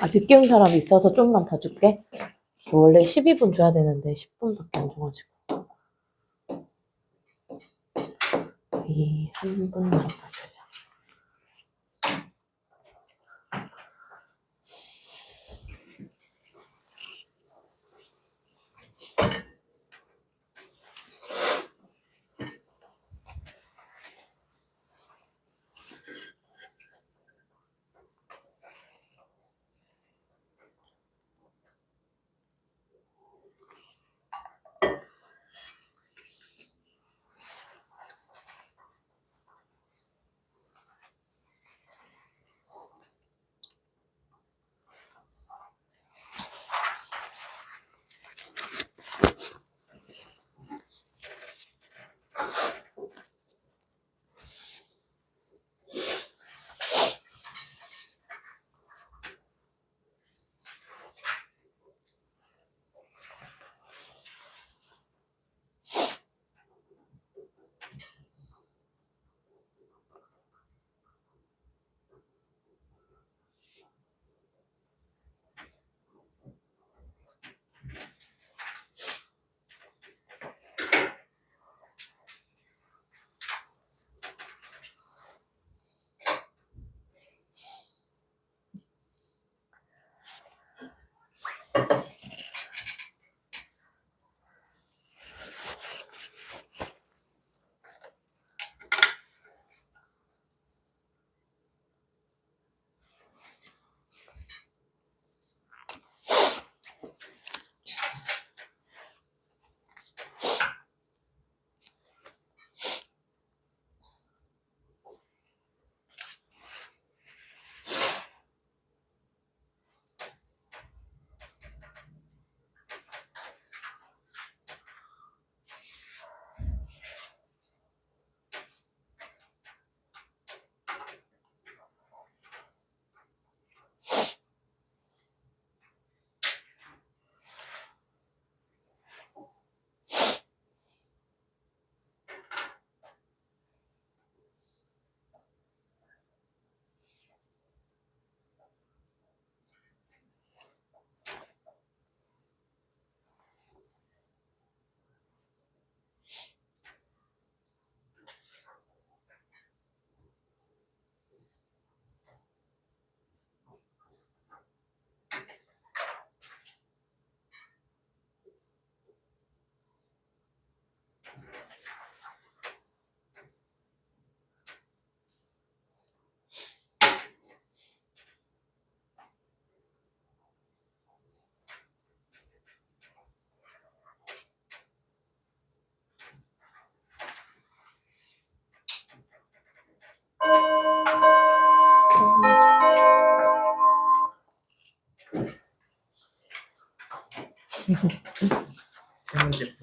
아, 늦게 온 사람이 있어서 좀만 더 줄게. 원래 12분 줘야 되는데 10분밖에 안 줘가지고. 이 한 분만 더 줘요. 새로운 제품.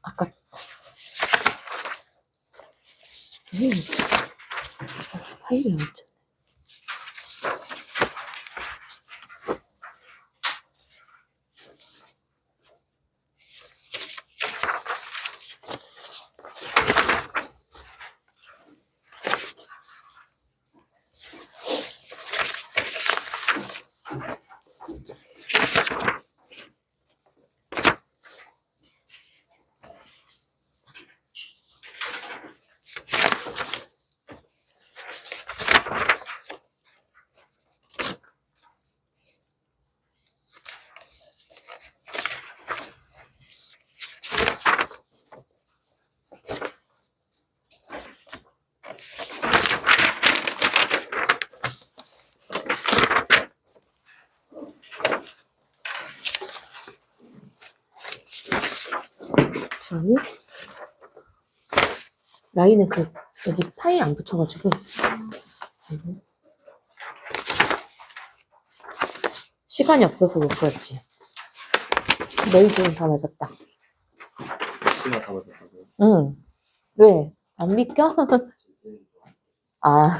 아까 파일이 없죠. 아니? 라인은 여기 파이 안 붙여가지고. 시간이 없어서 못 풀었지. 너희 지금 다 맞았다. 제가 다 맞았다고요? 응. 왜? 안 믿겨? 아.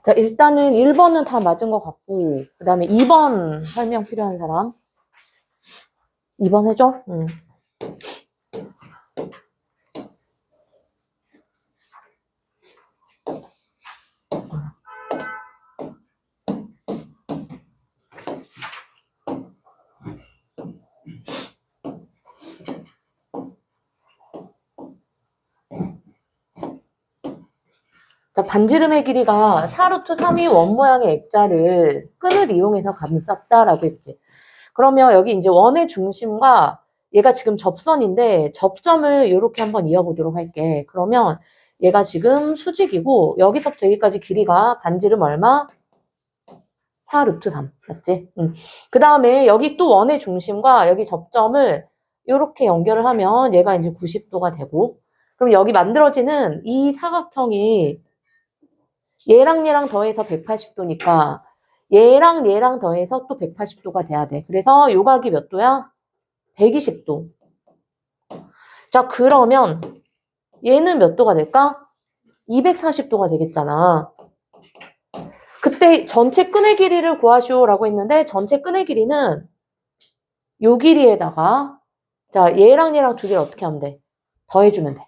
자, 일단은 1번은 다 맞은 것 같고, 그 다음에 2번 설명 필요한 사람. 2번 해줘? 응. 자, 반지름의 길이가 4루트 3이 원 모양의 액자를 끈을 이용해서 감쌌다라고 했지. 그러면 여기 이제 원의 중심과 얘가 지금 접선인데 접점을 이렇게 한번 이어보도록 할게. 그러면 얘가 지금 수직이고 여기서부터 여기까지 길이가 반지름 얼마? 4루트 3. 맞지? 그 다음에 여기 또 원의 중심과 여기 접점을 이렇게 연결을 하면 얘가 이제 90도가 되고 그럼 여기 만들어지는 이 사각형이 얘랑 더해서 180도니까 얘랑 더해서 또 180도가 돼야 돼. 그래서 요 각이 몇 도야? 120도. 자, 그러면 얘는 몇 도가 될까? 240도가 되겠잖아. 그때 전체 끈의 길이를 구하시오라고 했는데 전체 끈의 길이는 요 길이에다가 자, 얘랑 두 개를 어떻게 하면 돼? 더해주면 돼.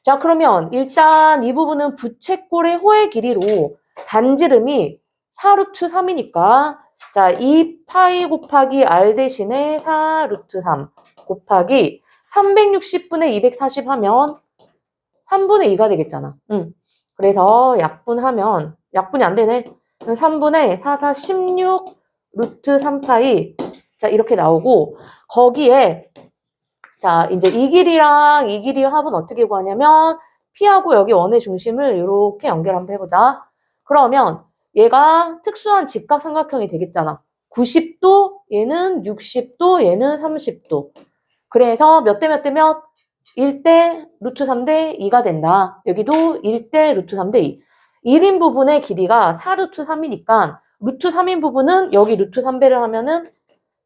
자, 그러면 일단 이 부분은 부채꼴의 호의 길이로 반지름이 4루트 3이니까 자, 2파이 곱하기 r 대신에 4루트 3 곱하기 360분의 240 하면 3분의 2가 되겠잖아. 그래서 약분하면 약분이 안 되네. 3분의 4, 16 루트 3파이 자, 이렇게 나오고 거기에 자, 이제 이 길이랑 이 길이의 합은 어떻게 구하냐면 P하고 여기 원의 중심을 이렇게 연결 한번 해보자. 그러면 얘가 특수한 직각삼각형이 되겠잖아. 90도, 얘는 60도, 얘는 30도. 그래서 몇 대 몇 대 몇? 1대 루트 3대 2가 된다. 여기도 1대 루트 3대 2. 1인 부분의 길이가 4루트 3이니까 루트 3인 부분은 여기 루트 3배를 하면은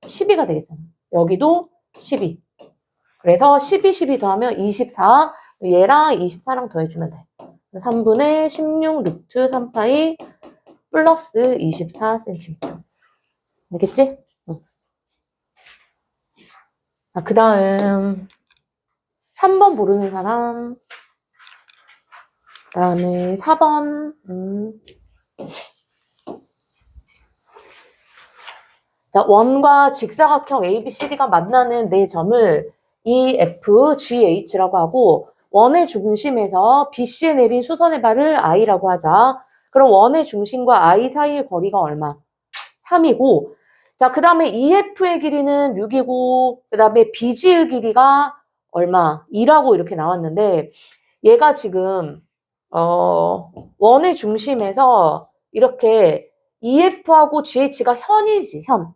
12가 되겠잖아. 여기도 12. 그래서 12 더하면 24, 얘랑 24랑 더해주면 돼. 3분의 16 루트 3파이 플러스 24cm. 알겠지? 응. 자, 그 다음 3번 모르는 사람. 그 다음에 4번. 자, 원과 직사각형 ABCD가 만나는 네 점을 EF, GH라고 하고 원의 중심에서 BC에 내린 수선의 발을 I라고 하자. 그럼 원의 중심과 I 사이의 거리가 얼마? 3이고 자, 그 다음에 EF의 길이는 6이고 그 다음에 BG의 길이가 얼마? 2라고 이렇게 나왔는데 얘가 지금 원의 중심에서 이렇게 EF하고 GH가 현이지, 현.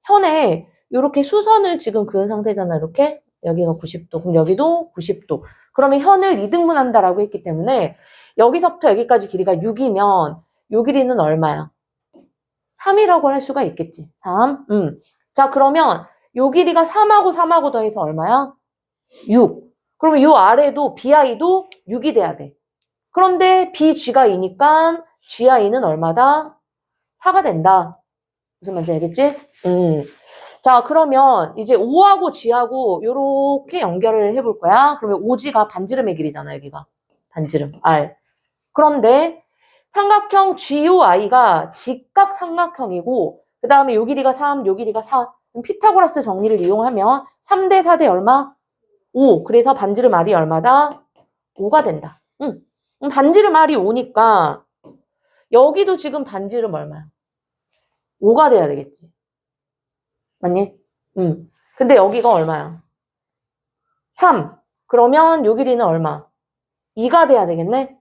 현에 이렇게 수선을 지금 그은 상태잖아, 이렇게. 여기가 90도, 그럼 여기도 90도. 그러면 현을 2등분한다라고 했기 때문에 여기서부터 여기까지 길이가 6이면 요 길이는 얼마야? 3이라고 할 수가 있겠지. 3. 자, 그러면 요 길이가 3하고 더해서 얼마야? 6. 그러면 요 아래도 BI도 6이 돼야 돼. 그런데 BG가 2니까 GI는 얼마다? 4가 된다. 무슨 말인지 알겠지? 자, 그러면 이제 O하고 G하고 요렇게 연결을 해볼 거야. 그러면 OG가 반지름의 길이잖아, 여기가. 반지름, R. 그런데 삼각형 GOI가 직각삼각형이고 그 다음에 요 길이가 3, 요 길이가 4. 그럼 피타고라스 정리를 이용하면 3대 4대 얼마? 5. 그래서 반지름 R이 얼마다? 5가 된다. 반지름 R이 5니까 여기도 지금 반지름 얼마야? 5가 돼야 되겠지. 맞니? 근데 여기가 얼마야? 3. 그러면 요 길이는 얼마? 2가 돼야 되겠네?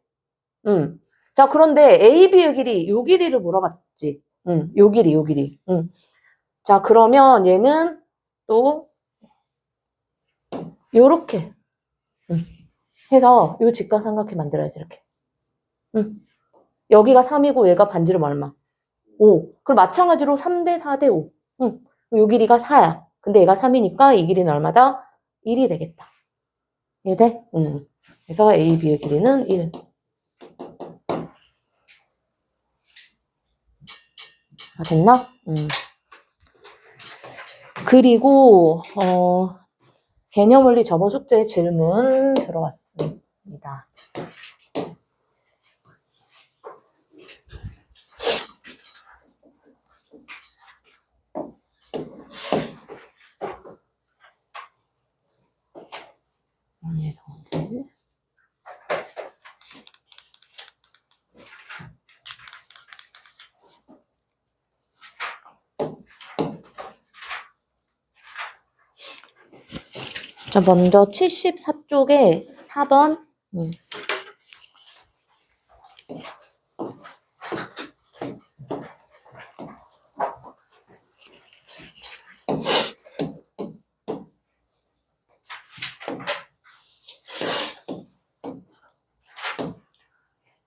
자, 그런데 A, B의 길이, 요 길이를 물어봤지. 요 길이. 자, 그러면 얘는 또 요렇게 해서 요 직각삼각형 만들어야지, 이렇게. 여기가 3이고 얘가 반지름 얼마? 5. 그럼 마찬가지로 3대 4대 5. 요 길이가 4야. 근데 얘가 3이니까 이 길이는 얼마다? 1이 되겠다. 이해돼? 그래서 A, B의 길이는 1. 아, 됐나? 그리고 개념원리 저번 숙제 질문 들어왔습니다. 자, 먼저 74쪽에 4번.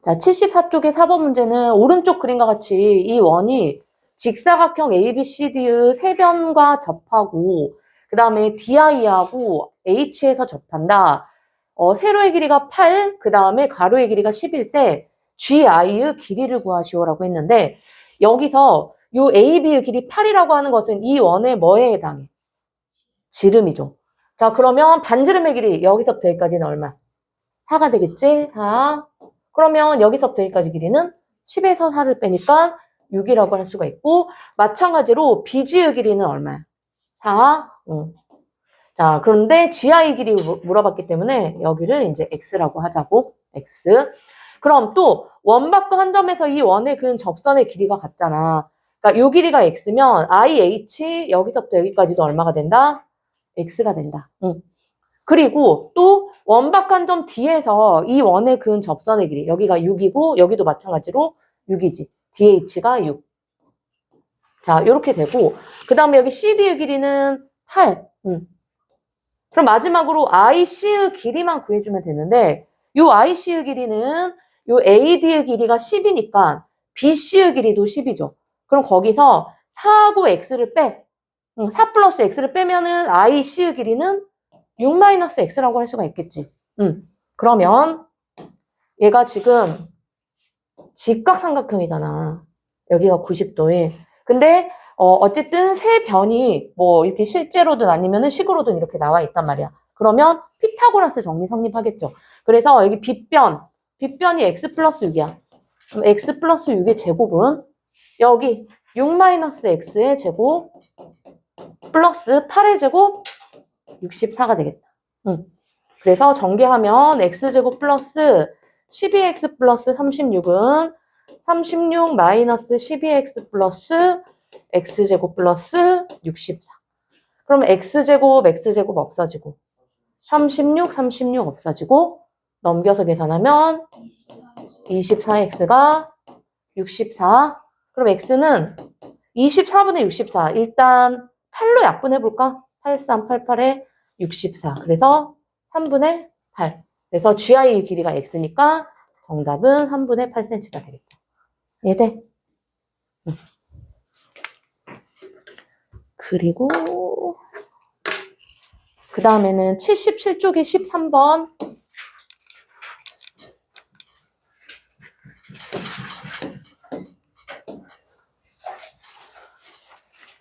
자, 74쪽의 4번 문제는 오른쪽 그림과 같이 이 원이 직사각형 ABCD의 세변과 접하고 그 다음에 DI하고 H에서 접한다. 세로의 길이가 8, 그 다음에 가로의 길이가 10일 때 GI의 길이를 구하시오라고 했는데 여기서 요 AB의 길이 8이라고 하는 것은 이 원의 뭐에 해당해? 지름이죠. 자, 그러면 반지름의 길이 여기서부터 여기까지는 얼마? 4가 되겠지? 4. 그러면 여기서부터 여기까지 길이는 10에서 4를 빼니까 6이라고 할 수가 있고 마찬가지로 BG의 길이는 얼마야? 4. 자, 그런데 GI 길이 물어봤기 때문에 여기를 이제 X라고 하자고. X. 그럼 또 원박과 한 점에서 이 원의 그은 접선의 길이가 같잖아. 그러니까 요 길이가 X면 IH 여기서부터 여기까지도 얼마가 된다? X가 된다. 그리고 또 원박 한 점 D에서 이 원의 그은 접선의 길이 여기가 6이고 여기도 마찬가지로 6이지. DH가 6. 자, 요렇게 되고 그 다음에 여기 CD의 길이는 8. 그럼 마지막으로 IC의 길이만 구해주면 되는데 요 IC의 길이는 요 AD의 길이가 10이니까 BC의 길이도 10이죠. 그럼 거기서 4하고 X를 빼. 4 플러스 X를 빼면은 IC의 길이는 6-X라고 할 수가 있겠지. 그러면 얘가 지금 직각삼각형이잖아. 여기가 90도에. 근데 어쨌든 세 변이 뭐 이렇게 실제로든 아니면은 식으로든 이렇게 나와 있단 말이야. 그러면 피타고라스 정리 성립하겠죠. 그래서 여기 빗변이 x 플러스 6이야. 그럼 x 플러스 6의 제곱은 여기 6-x의 제곱 플러스 8의 제곱 64가 되겠다. 그래서 전개하면 x제곱 플러스 12x 플러스 36은 36 마이너스 12x 플러스 x제곱 플러스 64. 그럼 x제곱 없어지고 36 없어지고 넘겨서 계산하면 24x가 64. 그럼 x는 24분의 64. 일단 8로 약분해볼까? 83, 88에 64. 그래서 3분의 8. 그래서 GI 길이가 x니까 정답은 3분의 8cm가 되겠죠. 이해돼? 그리고 그 다음에는 77쪽에 13번.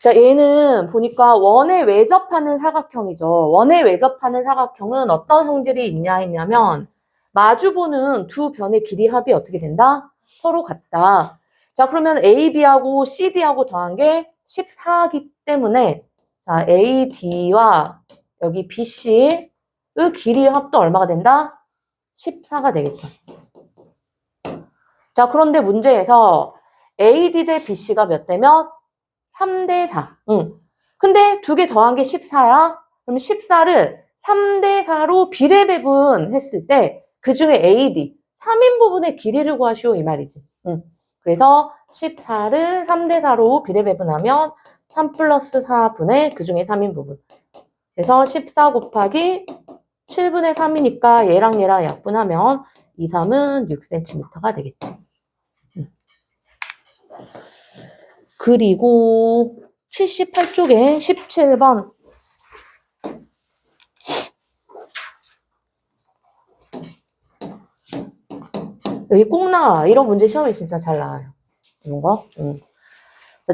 자, 얘는 보니까 원에 외접하는 사각형이죠. 원에 외접하는 사각형은 어떤 성질이 있냐 했냐면 마주보는 두 변의 길이 합이 어떻게 된다? 서로 같다. 자, 그러면 AB하고 CD하고 더한 게 14이기 때문에 자, AD와 여기 BC의 길이 합도 얼마가 된다? 14가 되겠죠. 자, 그런데 문제에서 AD 대 BC가 몇 대 몇? 3대 4. 근데 두 개 더한 게 14야. 그럼 14를 3대 4로 비례배분했을 때 그 중에 AD 3인 부분의 길이를 구하시오 이 말이지. 그래서 14를 3대 4로 비례배분하면 3 플러스 4분의 그 중에 3인 부분. 그래서 14 곱하기 7분의 3이니까 얘랑 약분하면 2, 3은 6cm가 되겠지. 그리고 78쪽에 17번. 여기 꼭 나와. 이런 문제 시험에 진짜 잘 나와요. 이런 거.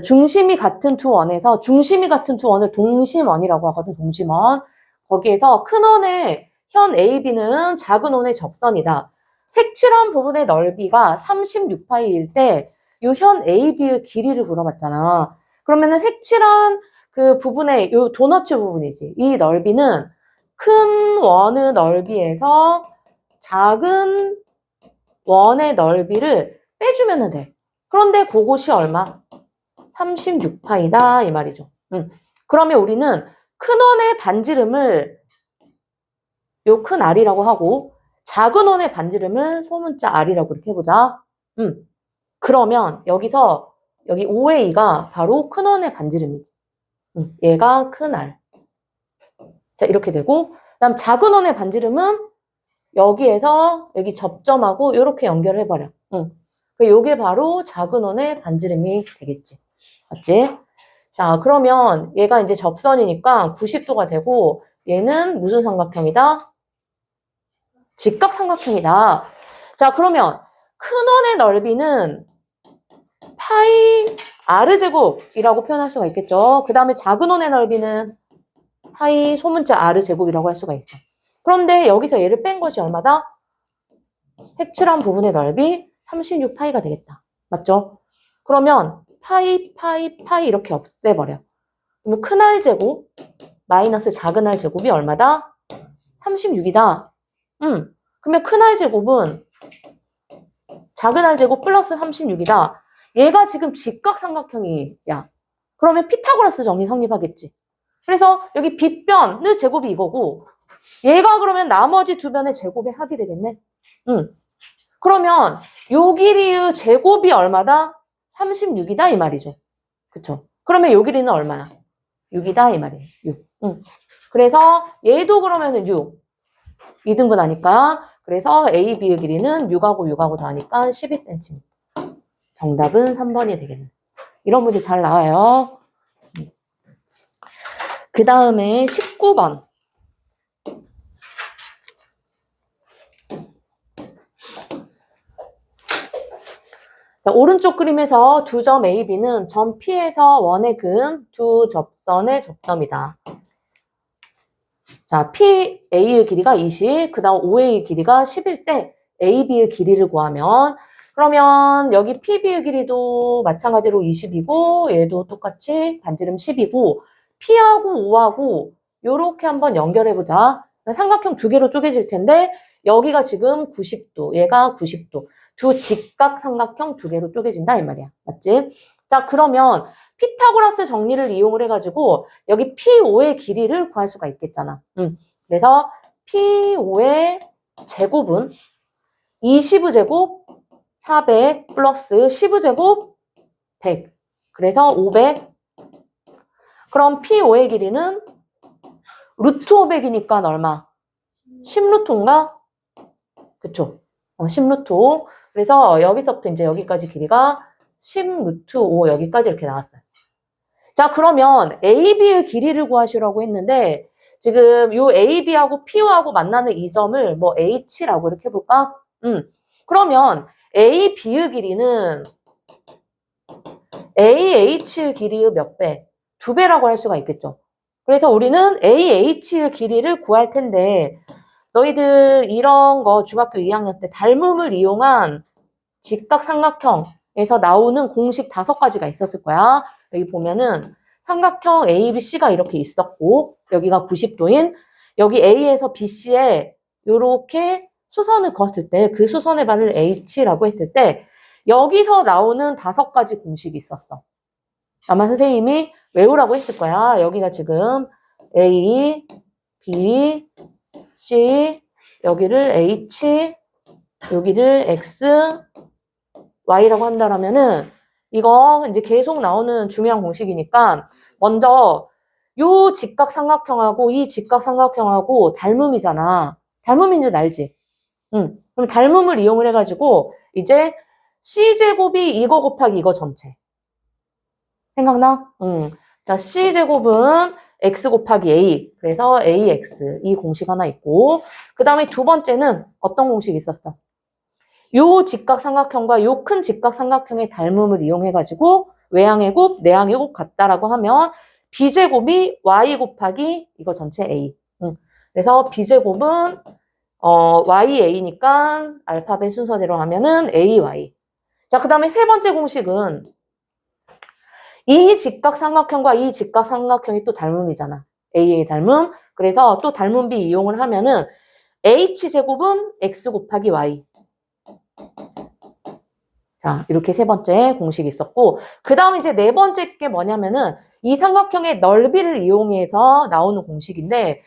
중심이 같은 두 원에서 중심이 같은 두 원을 동심원이라고 하거든. 동심원. 거기에서 큰 원의 현 AB는 작은 원의 접선이다. 색칠한 부분의 넓이가 36파이일 때 이 현 AB의 길이를 물어봤잖아. 그러면은 색칠한 그 부분의 이 도너츠 부분이지. 이 넓이는 큰 원의 넓이에서 작은 원의 넓이를 빼주면 돼. 그런데 그것이 얼마? 36파이다 이 말이죠. 그러면 우리는 큰 원의 반지름을 요 큰 R이라고 하고 작은 원의 반지름을 소문자 R이라고 이렇게 해보자. 그러면 여기서 여기 5의 2가 바로 큰 원의 반지름이지. 얘가 큰 R. 자, 이렇게 되고 그다음 작은 원의 반지름은 여기에서 여기 접점하고 이렇게 연결을 해버려. 요게 바로 작은 원의 반지름이 되겠지. 맞지? 자, 그러면 얘가 이제 접선이니까 90도가 되고 얘는 무슨 삼각형이다? 직각삼각형이다. 자, 그러면 큰 원의 넓이는 파이 R제곱이라고 표현할 수가 있겠죠. 그 다음에 작은 원의 넓이는 파이 소문자 R제곱이라고 할 수가 있어. 그런데 여기서 얘를 뺀 것이 얼마다? 색칠한 부분의 넓이 36파이가 되겠다. 맞죠? 그러면 파이 이렇게 없애버려. 그러면 큰 R제곱 마이너스 작은 R제곱이 얼마다? 36이다. 그러면 큰 R제곱은 작은 R제곱 플러스 36이다. 얘가 지금 직각삼각형이야. 그러면 피타고라스 정리 성립하겠지. 그래서 여기 빗변의 제곱이 이거고 얘가 그러면 나머지 두 변의 제곱의 합이 되겠네. 그러면 요 길이의 제곱이 얼마다? 36이다 이 말이죠. 그쵸? 그러면 요 길이는 얼마야? 6이다 이 말이에요. 6. 그래서 얘도 그러면은 6. 2등분하니까 그래서 A, B의 길이는 6하고 더하니까 12cm. 정답은 3번이 되겠네. 이런 문제 잘 나와요. 그 다음에 19번. 자, 오른쪽 그림에서 두 점 A, B는 점 P에서 원의 근 두 접선의 접점이다. 자, P, A의 길이가 20, 그 다음 OA의 길이가 10일 때 A, B의 길이를 구하면 그러면 여기 P, B의 길이도 마찬가지로 20이고 얘도 똑같이 반지름 10이고 P하고 O하고 요렇게 한번 연결해보자. 삼각형 두 개로 쪼개질 텐데 여기가 지금 90도, 얘가 90도. 두 직각 삼각형 두 개로 쪼개진다 이 말이야. 맞지? 자, 그러면 피타고라스 정리를 이용을 해가지고 여기 P5의 길이를 구할 수가 있겠잖아. 그래서 P5의 제곱은 20의 제곱 400 플러스 10의 제곱 100. 그래서 500. 그럼 P5의 길이는 루트 500이니까 얼마? 10루트인가? 그쵸? 10루트 5. 그래서 여기서부터 이제 여기까지 길이가 10루트 5 여기까지 이렇게 나왔어요. 자, 그러면 AB의 길이를 구하시라고 했는데 지금 요 AB하고 PO하고 만나는 이 점을 뭐 H라고 이렇게 해볼까? 그러면 AB의 길이는 AH의 길이의 몇 배? 2배라고 할 수가 있겠죠. 그래서 우리는 AH의 길이를 구할 텐데 너희들 이런 거 중학교 2학년 때 닮음을 이용한 직각삼각형에서 나오는 공식 5가지가 있었을 거야. 여기 보면은 삼각형 ABC가 이렇게 있었고 여기가 90도인 여기 A에서 BC에 이렇게 수선을 그었을 때 그 수선의 반을 H라고 했을 때 여기서 나오는 5가지 공식이 있었어. 아마 선생님이 외우라고 했을 거야. 여기가 지금 A, B, C, 여기를 H, 여기를 X, Y라고 한다라면은 이거 이제 계속 나오는 중요한 공식이니까 먼저 요 직각삼각형하고 이 직각삼각형하고 닮음이잖아. 닮음인 줄 알지? 응. 그럼 닮음을 이용을 해가지고 이제 C제곱이 이거 곱하기 이거 전체. 생각나? 응. 자, C제곱은 X 곱하기 A. 그래서 AX. 이 공식 하나 있고. 그 다음에 두 번째는 어떤 공식이 있었어? 요 직각삼각형과 요 큰 직각삼각형의 닮음을 이용해가지고 외항의 곱, 내항의 곱 같다라고 하면 B제곱이 Y 곱하기 이거 전체 A. 응. 그래서 B제곱은 YA니까 알파벳 순서대로 하면은 AY. 자, 그 다음에 세 번째 공식은 이 직각삼각형과 이 직각삼각형이 또 닮음이잖아. A의 닮음. 그래서 또 닮음비 이용을 하면은 H제곱은 X 곱하기 Y. 자, 이렇게 세 번째 공식이 있었고, 그 다음 이제 네 번째 게 뭐냐면은 이 삼각형의 넓이를 이용해서 나오는 공식인데,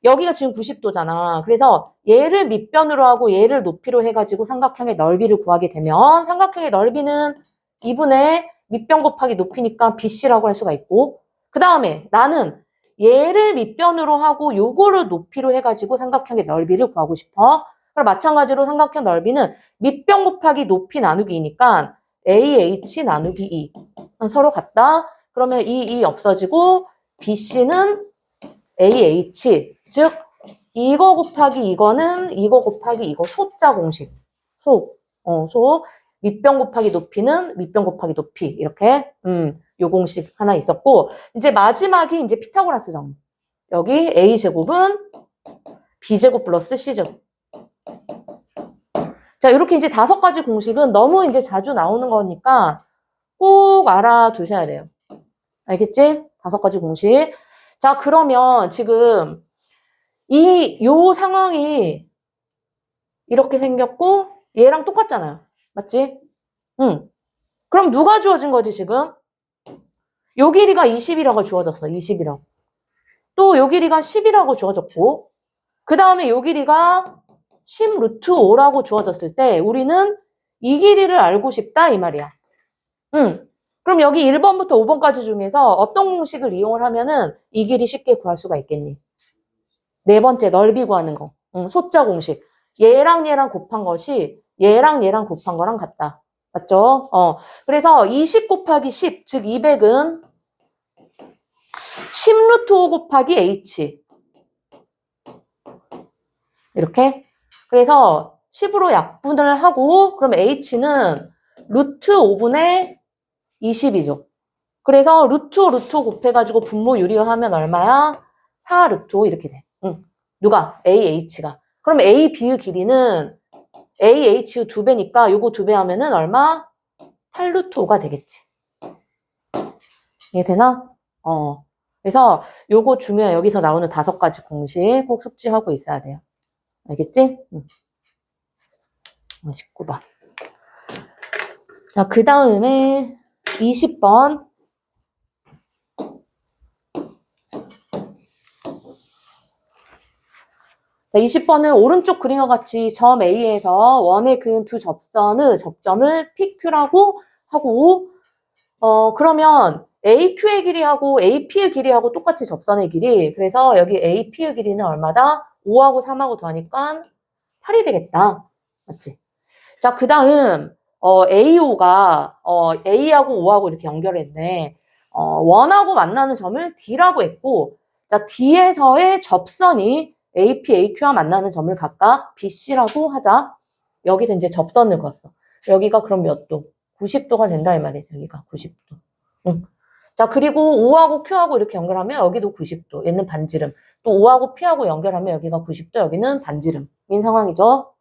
여기가 지금 90도잖아. 그래서 얘를 밑변으로 하고 얘를 높이로 해가지고 삼각형의 넓이를 구하게 되면 삼각형의 넓이는 2분의 밑변 곱하기 높이니까 BC라고 할 수가 있고, 그 다음에 나는 얘를 밑변으로 하고 요거를 높이로 해가지고 삼각형의 넓이를 구하고 싶어. 그럼 마찬가지로 삼각형 넓이는 밑변 곱하기 높이 나누기니까 AH 나누기 E. 서로 같다. 그러면 이 없어지고 BC는 AH. 즉 이거 곱하기 이거는 이거 곱하기 이거 소자 공식. 소. 밑변 곱하기 높이는 밑변 곱하기 높이. 이렇게 요 공식 하나 있었고 이제 마지막이 이제 피타고라스 정리. 여기 A제곱은 B제곱 플러스 C제곱. 자, 이렇게 이제 5가지 공식은 너무 이제 자주 나오는 거니까 꼭 알아두셔야 돼요. 알겠지? 5가지 공식. 자, 그러면 지금 요 상황이 이렇게 생겼고 얘랑 똑같잖아요. 맞지? 응. 그럼 누가 주어진 거지, 지금? 요 길이가 20이라고 주어졌어. 20이라고. 또 요 길이가 10이라고 주어졌고 그 다음에 요 길이가 10 루트 5라고 주어졌을 때 우리는 이 길이를 알고 싶다 이 말이야. 응. 그럼 여기 1번부터 5번까지 중에서 어떤 공식을 이용을 하면은 이 길이 쉽게 구할 수가 있겠니? 네 번째 넓이 구하는 거. 응, 소자 공식. 얘랑 얘랑 곱한 것이 얘랑 얘랑 곱한 거랑 같다. 맞죠? 그래서 20 곱하기 10, 즉 200은 10 루트 5 곱하기 H. 이렇게. 그래서 10으로 약분을 하고 그럼 H는 루트 5분의 20이죠. 그래서 루트 5 루트 5 곱해가지고 분모 유리하면 얼마야? 4 루트 5 이렇게 돼. 응. 누가? AH가. 그럼 A, B의 길이는 AH 2배니까 요거 2배 하면은 얼마? 8 루트 5가 되겠지. 이해되나? 그래서 요거 중요해. 여기서 나오는 5가지 공식 꼭 숙지하고 있어야 돼요. 알겠지? 19번. 자, 그 다음에 20번. 자, 20번은 오른쪽 그림과 같이 점 A에서 원의 근 두 접점을 PQ라고 하고, 그러면 AQ의 길이하고 AP의 길이하고 똑같이 접선의 길이. 그래서 여기 AP의 길이는 얼마다? 5하고 3하고 더하니까 8이 되겠다. 맞지? 자, 그 다음, AO가, A하고 O하고 이렇게 연결했네. 원하고 만나는 점을 D라고 했고, 자, D에서의 접선이 AP, AQ와 만나는 점을 각각 BC라고 하자. 여기서 이제 접선을 그었어. 여기가 그럼 몇 도? 90도가 된다, 이 말이지. 여기가 90도. 응. 자, 그리고 O하고 Q하고 이렇게 연결하면 여기도 90도. 얘는 반지름. 또 O하고 P하고 연결하면 여기가 90도, 여기는 반지름인 상황이죠.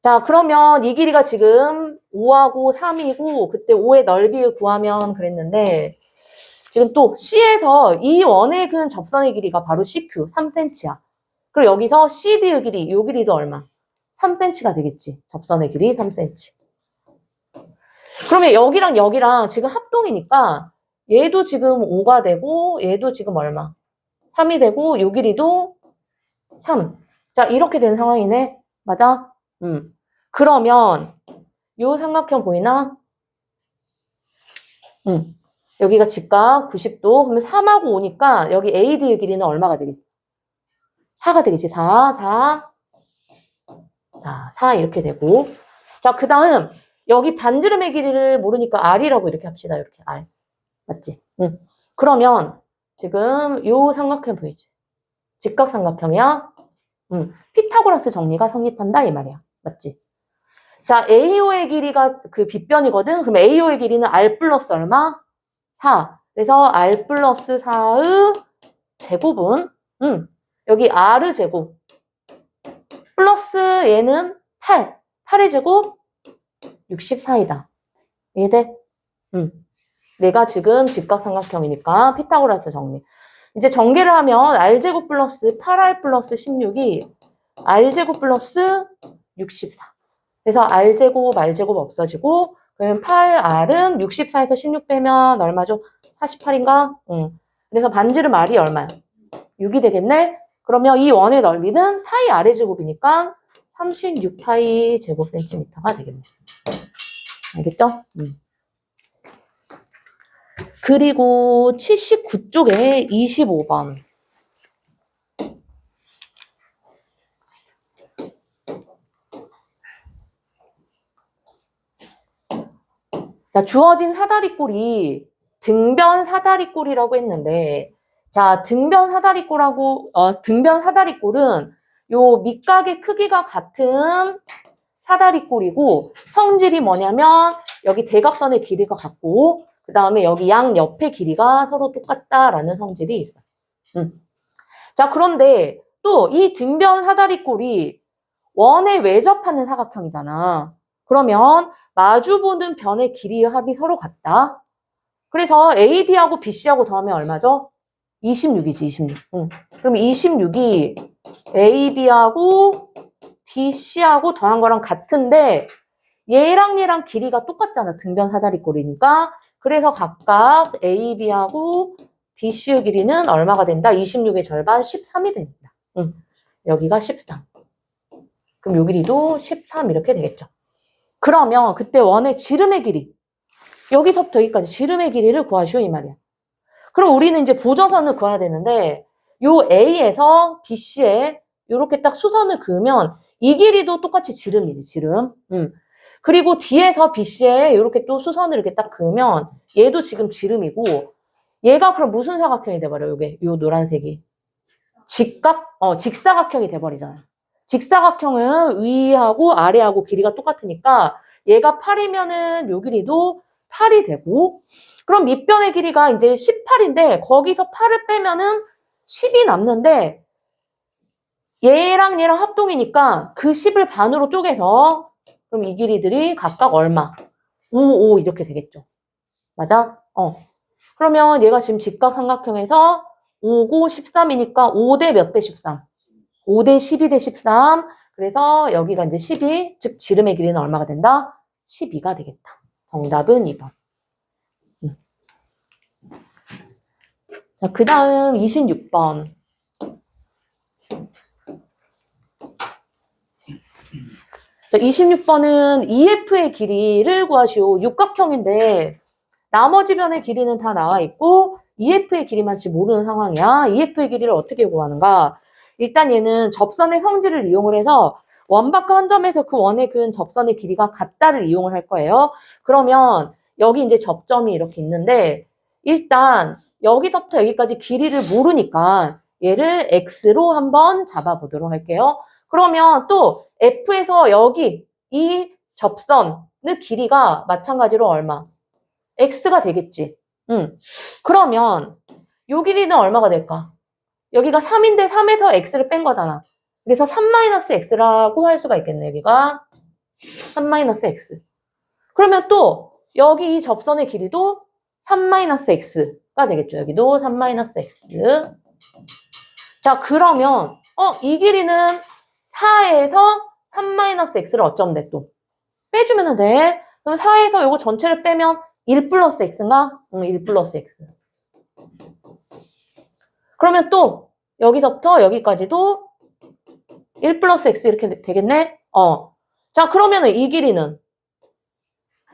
자, 그러면 이 길이가 지금 5하고 3이고 그때 5의 넓이를 구하면 그랬는데 지금 또 C에서 이 원의 근 접선의 길이가 바로 CQ, 3cm야. 그리고 여기서 CD의 길이, 이 길이도 얼마? 3cm가 되겠지. 접선의 길이 3cm. 그러면 여기랑 여기랑 지금 합동이니까 얘도 지금 5가 되고 얘도 지금 얼마? 3이 되고 이 길이도 3. 자, 이렇게 된 상황이네. 맞아? 그러면 요 삼각형 보이나? 여기가 직각 90도. 그러면 3하고 5니까 여기 AD의 길이는 얼마가 되겠지? 4가 되겠지. 4. 자, 4 이렇게 되고. 자, 그 다음 여기 반지름의 길이를 모르니까 R이라고 이렇게 합시다. 이렇게 R. 맞지? 응. 그러면 지금 요 삼각형 보이지? 직각삼각형이야. 피타고라스 정리가 성립한다 이 말이야. 맞지? 자, AO의 길이가 그 빗변이거든. 그럼 AO의 길이는 R 플러스 얼마? 4. 그래서 R 플러스 4의 제곱은 여기 R 제곱 플러스 얘는 8. 8의 제곱 64이다. 이해돼? 내가 지금 직각삼각형이니까 피타고라스 정리. 이제 전개를 하면 R제곱 플러스 8R 플러스 16이 R제곱 플러스 64. 그래서 R제곱, R제곱 없어지고 그러면 8R은 64에서 16 빼면 얼마죠? 48인가? 그래서 반지름 R이 얼마야? 6이 되겠네? 그러면 이 원의 넓이는 파이 R의 제곱이니까 36파이 제곱센티미터가 되겠네. 알겠죠? 그리고 79쪽에 25번. 자, 주어진 사다리꼴이 등변 사다리꼴이라고 했는데, 자, 등변 사다리꼴은 요 밑각의 크기가 같은 사다리꼴이고, 성질이 뭐냐면, 여기 대각선의 길이가 같고, 그 다음에 여기 양 옆의 길이가 서로 똑같다라는 성질이 있어요. 자, 그런데 또 이 등변 사다리꼴이 원에 외접하는 사각형이잖아. 그러면 마주보는 변의 길이의 합이 서로 같다. 그래서 AD하고 BC하고 더하면 얼마죠? 26이지, 26. 그럼 26이 AB하고 DC하고 더한 거랑 같은데 얘랑 길이가 똑같잖아. 등변 사다리꼴이니까. 그래서 각각 AB하고 DC의 길이는 얼마가 된다? 26의 절반 13이 된다. 여기가 13. 그럼 요 길이도 13 이렇게 되겠죠. 그러면 그때 원의 지름의 길이 여기서부터 여기까지 지름의 길이를 구하시오 이 말이야. 그럼 우리는 이제 보조선을 그어야 되는데 요 A에서 BC에 이렇게 딱 수선을 그으면 이 길이도 똑같이 지름이지 지름. 그리고 D에서 BC에 이렇게 또 수선을 이렇게 딱 그으면 얘도 지금 지름이고 얘가 그럼 무슨 사각형이 돼버려? 요게 요 노란색이 직사각형이 돼버리잖아. 직사각형은 위하고 아래하고 길이가 똑같으니까 얘가 8이면은 요 길이도 8이 되고 그럼 밑변의 길이가 이제 18인데 거기서 8을 빼면은 10이 남는데 얘랑 합동이니까 그 10을 반으로 쪼개서 그럼 이 길이들이 각각 얼마? 5 이렇게 되겠죠. 맞아? 그러면 얘가 지금 직각삼각형에서 5고 13이니까 5대 몇 대 13? 5대 12대 13. 그래서 여기가 이제 12, 즉 지름의 길이는 얼마가 된다? 12가 되겠다. 정답은 2번. 자, 그 다음 26번. 자, 26번은 EF의 길이를 구하시오. 육각형인데 나머지 변의 길이는 다 나와 있고 EF의 길이만 지금 모르는 상황이야. EF의 길이를 어떻게 구하는가? 일단 얘는 접선의 성질을 이용을 해서 원바크 한 점에서 그 원에 그은 접선의 길이가 같다를 이용을 할 거예요. 그러면 여기 이제 접점이 이렇게 있는데 일단 여기서부터 여기까지 길이를 모르니까 얘를 X로 한번 잡아보도록 할게요. 그러면 또 F에서 여기 이 접선의 길이가 마찬가지로 얼마? X가 되겠지. 그러면 요 길이는 얼마가 될까? 여기가 3인데 3에서 X를 뺀 거잖아. 그래서 3-X라고 할 수가 있겠네. 여기가 3-X. 그러면 또 여기 이 접선의 길이도 3-X가 되겠죠. 여기도 3-X. 자, 그러면 이 길이는 4에서 3-X를 어쩌면 돼 또? 빼주면 돼. 그럼 4에서 요거 전체를 빼면 1 플러스 X인가? 1 플러스 X. 그러면 또 여기서부터 여기까지도 1 플러스 X 이렇게 되겠네? 자, 그러면은 이 길이는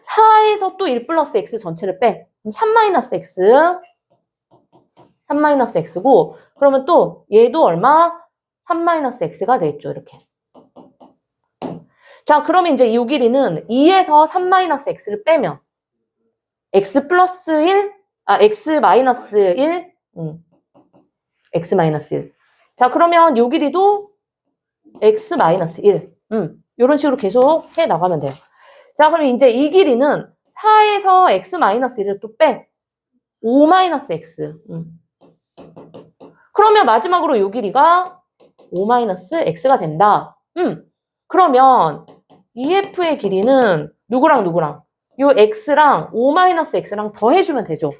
4에서 또 1 플러스 X 전체를 빼. 3-x 3-x고 그러면 또 얘도 얼마? 3-x가 되겠죠. 이렇게. 자, 그러면 이제 이 길이는 2에서 3-x를 빼면 x 플러스 1, x 마이너스 1, x 마이너스 1. 자, 그러면 이 길이도 x 마이너스 1. 이런 식으로 계속 해 나가면 돼요. 자, 그럼 이제 이 길이는 4에서 x 마이너스 1을 또 빼. 5-x. 그러면 마지막으로 이 길이가 5-x가 된다. 그러면 EF의 길이는 누구랑 누구랑? 요 x랑 5-x랑 더해주면 되죠.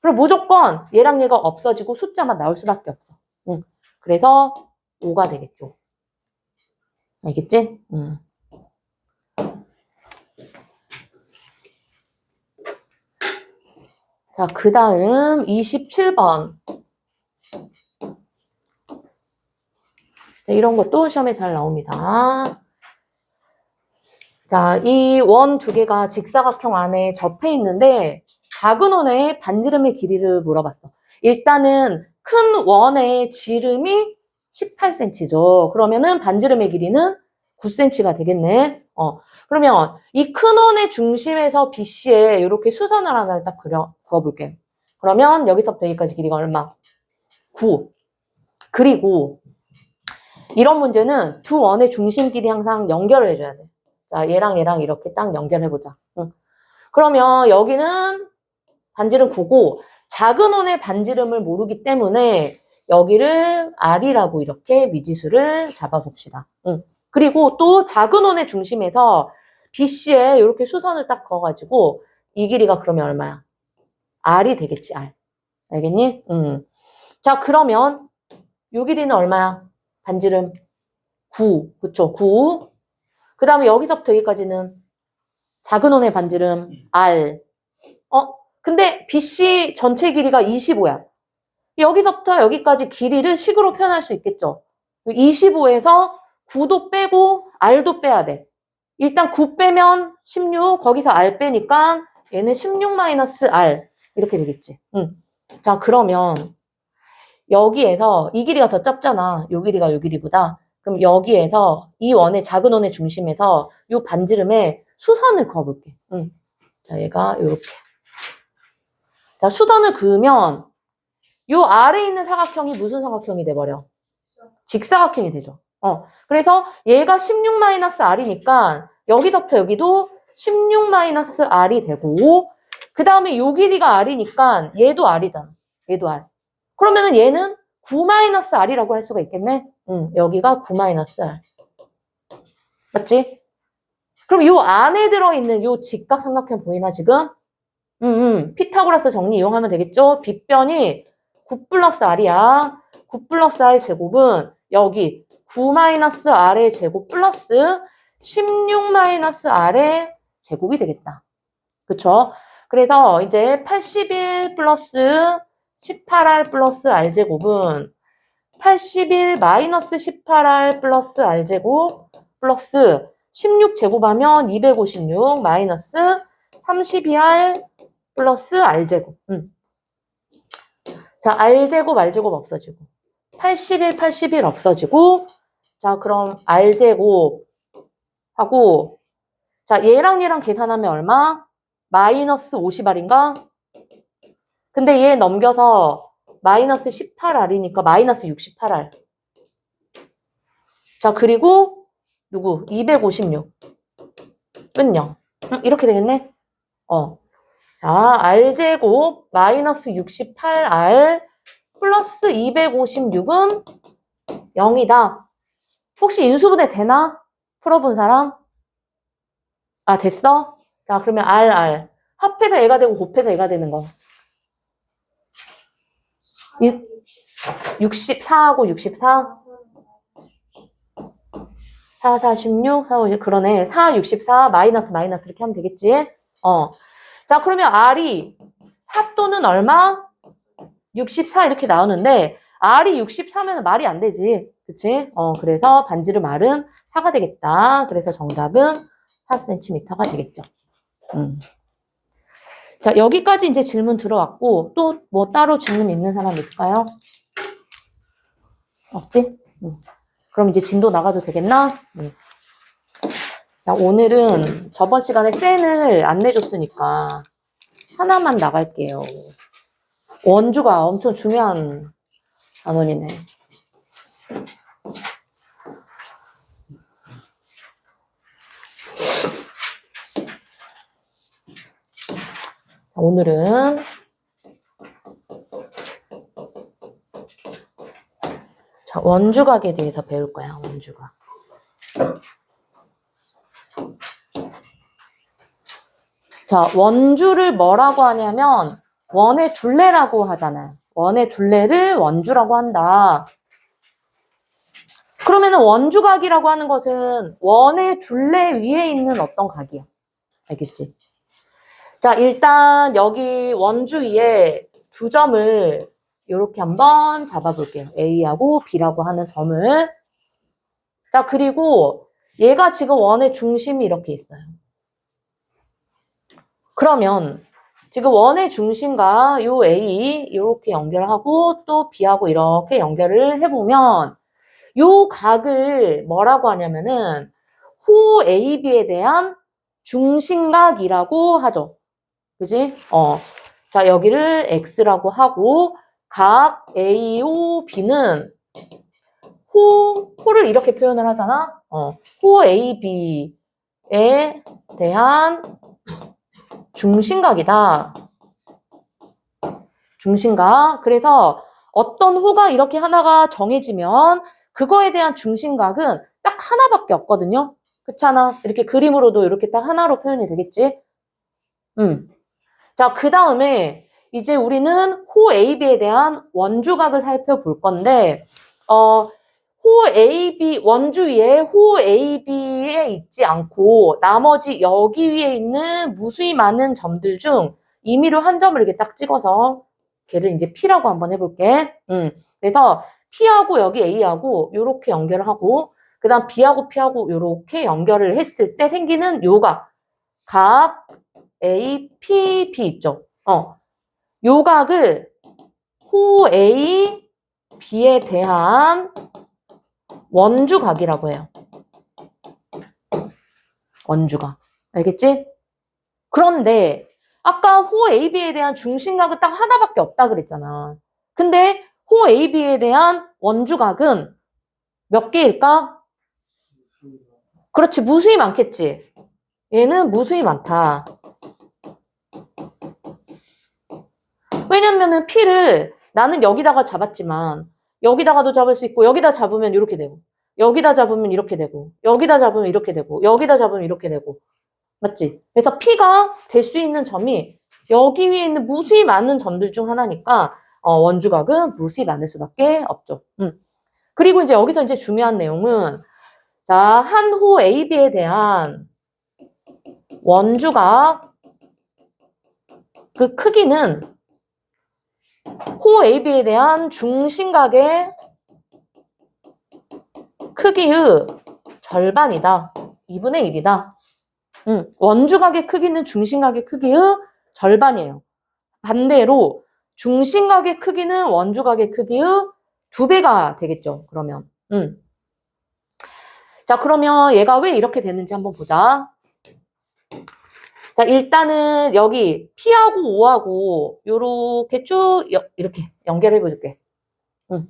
그럼 무조건 얘랑 얘가 없어지고 숫자만 나올 수밖에 없어. 그래서 5가 되겠죠. 알겠지? 자, 그 다음 27번. 이런 것도 시험에 잘 나옵니다. 자, 이 원 두 개가 직사각형 안에 접해 있는데 작은 원의 반지름의 길이를 물어봤어. 일단은 큰 원의 지름이 18cm죠. 그러면은 반지름의 길이는 9cm가 되겠네. 그러면 이 큰 원의 중심에서 BC에 이렇게 수선을 하나를 딱 그어볼게요. 그러면 여기서부터 여기까지 길이가 얼마? 9. 그리고 이런 문제는 두 원의 중심끼리 항상 연결을 해줘야 돼. 자, 얘랑 얘랑 이렇게 딱 연결해보자. 그러면 여기는 반지름 9고 작은 원의 반지름을 모르기 때문에 여기를 R이라고 이렇게 미지수를 잡아봅시다. 그리고 또 작은 원의 중심에서 BC에 이렇게 수선을 딱 그어가지고 이 길이가 그러면 얼마야? R이 되겠지, R. 알겠니? 자, 그러면 이 길이는 얼마야? 반지름 9. 그쵸? 9. 그 다음에 여기서부터 여기까지는 작은 원의 반지름 R. 근데 BC 전체 길이가 25야. 여기서부터 여기까지 길이를 식으로 표현할 수 있겠죠. 25에서 9도 빼고 R도 빼야 돼. 일단 9 빼면 16, 거기서 R 빼니까 얘는 16-R. 이렇게 되겠지. 자, 그러면 여기에서 이 길이가 더 짧잖아. 요 길이가 요 길이보다. 그럼 여기에서 이 원의 작은 원의 중심에서 요 반지름에 수선을 그어볼게. 자, 얘가 요렇게. 자, 수선을 그으면 요 아래에 있는 사각형이 무슨 사각형이 돼버려? 직사각형이 되죠. 그래서 얘가 16-R이니까 여기서부터 여기도 16-R이 되고 그 다음에 요 길이가 R이니까 얘도 R이잖아. 얘도 R. 그러면은 얘는 9-R이라고 할 수가 있겠네. 여기가 9-R. 맞지? 그럼 요 안에 들어있는 요 직각삼각형 보이나 지금? 피타고라스 정리 이용하면 되겠죠? 빗변이 9 플러스 R이야. 9 플러스 R 제곱은 여기 9-R의 제곱 플러스 16-R의 제곱이 되겠다. 그쵸? 그래서 이제 81 플러스 18R 플러스 R제곱은 81 마이너스 18R 플러스 R제곱 플러스 16제곱하면 256 마이너스 32R 플러스 R제곱. 자, R제곱, R제곱 없어지고 81 없어지고 자, 그럼 R제곱 하고 자, 얘랑 얘랑 계산하면 얼마? 마이너스 50R인가? 근데 얘 넘겨서 마이너스 18R이니까 마이너스 68R. 자, 그리고 누구? 256. 끝요. 이렇게 되겠네? 자, R제곱 마이너스 68R 플러스 256은 0이다. 혹시 인수분해 되나? 풀어본 사람? 아, 됐어? 자, 그러면 R. 합해서 얘가 되고 곱해서 얘가 되는 거. 64하고 64? 4, 46, 4, 50, 그러네. 4, 64, 마이너스, 이렇게 하면 되겠지? 자, 그러면 R이 4 또는 얼마? 64 이렇게 나오는데, R이 64면 말이 안 되지. 그치? 그래서 반지름 R은 4가 되겠다. 그래서 정답은 4cm가 되겠죠. 자, 여기까지 이제 질문 들어왔고, 또 뭐 따로 질문 있는 사람 있을까요? 없지? 그럼 이제 진도 나가도 되겠나? 자, 오늘은 저번 시간에 센을 안 내줬으니까 하나만 나갈게요. 원주가 엄청 중요한 단원이네. 오늘은 자, 원주각에 대해서 배울 거야, 원주각. 자, 원주를 뭐라고 하냐면 원의 둘레라고 하잖아요. 원의 둘레를 원주라고 한다. 그러면은 원주각이라고 하는 것은 원의 둘레 위에 있는 어떤 각이야. 알겠지? 자, 일단 여기 원주 위에 두 점을 이렇게 한번 잡아볼게요. A하고 B라고 하는 점을. 자, 그리고 얘가 지금 원의 중심이 이렇게 있어요. 그러면 지금 원의 중심과 요 A 이렇게 연결하고 또 B하고 이렇게 연결을 해보면 요 각을 뭐라고 하냐면은 호 AB에 대한 중심각이라고 하죠. 그지? 자, 여기를 X라고 하고 각 AOB는 호를 이렇게 표현을 하잖아. 호 AB에 대한 중심각이다. 중심각. 그래서 어떤 호가 이렇게 하나가 정해지면 그거에 대한 중심각은 딱 하나밖에 없거든요. 그렇잖아. 이렇게 그림으로도 이렇게 딱 하나로 표현이 되겠지. 자, 그 다음에 이제 우리는 호 AB에 대한 원주각을 살펴볼 건데, 호 AB, 원주 위에 호 AB에 있지 않고 나머지 여기 위에 있는 무수히 많은 점들 중 임의로 한 점을 이렇게 딱 찍어서 걔를 이제 P라고 한번 해볼게. 그래서 P하고 여기 A하고 요렇게 연결을 하고 그 다음 B하고 P하고 요렇게 연결을 했을 때 생기는 요각. 각 A, P, B 있죠. 요 각을 호 A, B에 대한 원주각이라고 해요. 원주각. 알겠지? 그런데 아까 호 AB에 대한 중심각은 딱 하나밖에 없다 그랬잖아. 근데 호 AB에 대한 원주각은 몇 개일까? 그렇지, 무수히 많겠지. 얘는 무수히 많다. 왜냐면은 P를 나는 여기다가 잡았지만 여기다가도 잡을 수 있고 여기다 잡으면 이렇게 되고 여기다 잡으면 이렇게 되고 여기다 잡으면 이렇게 되고 여기다 잡으면 이렇게 되고 맞지? 그래서 P가 될 수 있는 점이 여기 위에 있는 무수히 많은 점들 중 하나니까 원주각은 무수히 많을 수밖에 없죠. 그리고 이제 여기서 이제 중요한 내용은 자, 한 호 AB에 대한 원주각 그 크기는 호 AB에 대한 중심각의 크기의 절반이다. 2분의 1이다. 원주각의 크기는 중심각의 크기의 절반이에요. 반대로 중심각의 크기는 원주각의 크기의 2배가 되겠죠. 그러면. 자, 그러면 얘가 왜 이렇게 됐는지 한번 보자. 자, 일단은 여기 P하고 O하고 요렇게 쭉 이렇게 연결해 볼게.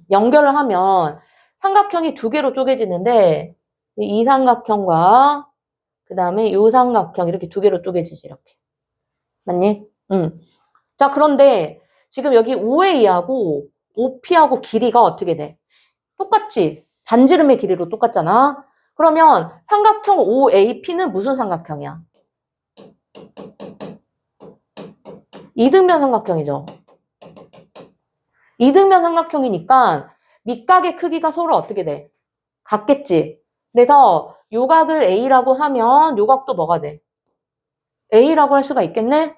연결을 하면 삼각형이 2개로 쪼개지는데 이 삼각형과 그 다음에 요 삼각형 이렇게 2개로 쪼개지지 이렇게. 맞니? 자, 그런데 지금 여기 OA하고 OP하고 길이가 어떻게 돼? 똑같지? 반지름의 길이로 똑같잖아. 그러면 삼각형 OAP는 무슨 삼각형이야? 이등변 삼각형이죠. 이등변 삼각형이니까 밑각의 크기가 서로 어떻게 돼? 같겠지. 그래서 요 각을 A라고 하면 요 각도 뭐가 돼? A라고 할 수가 있겠네?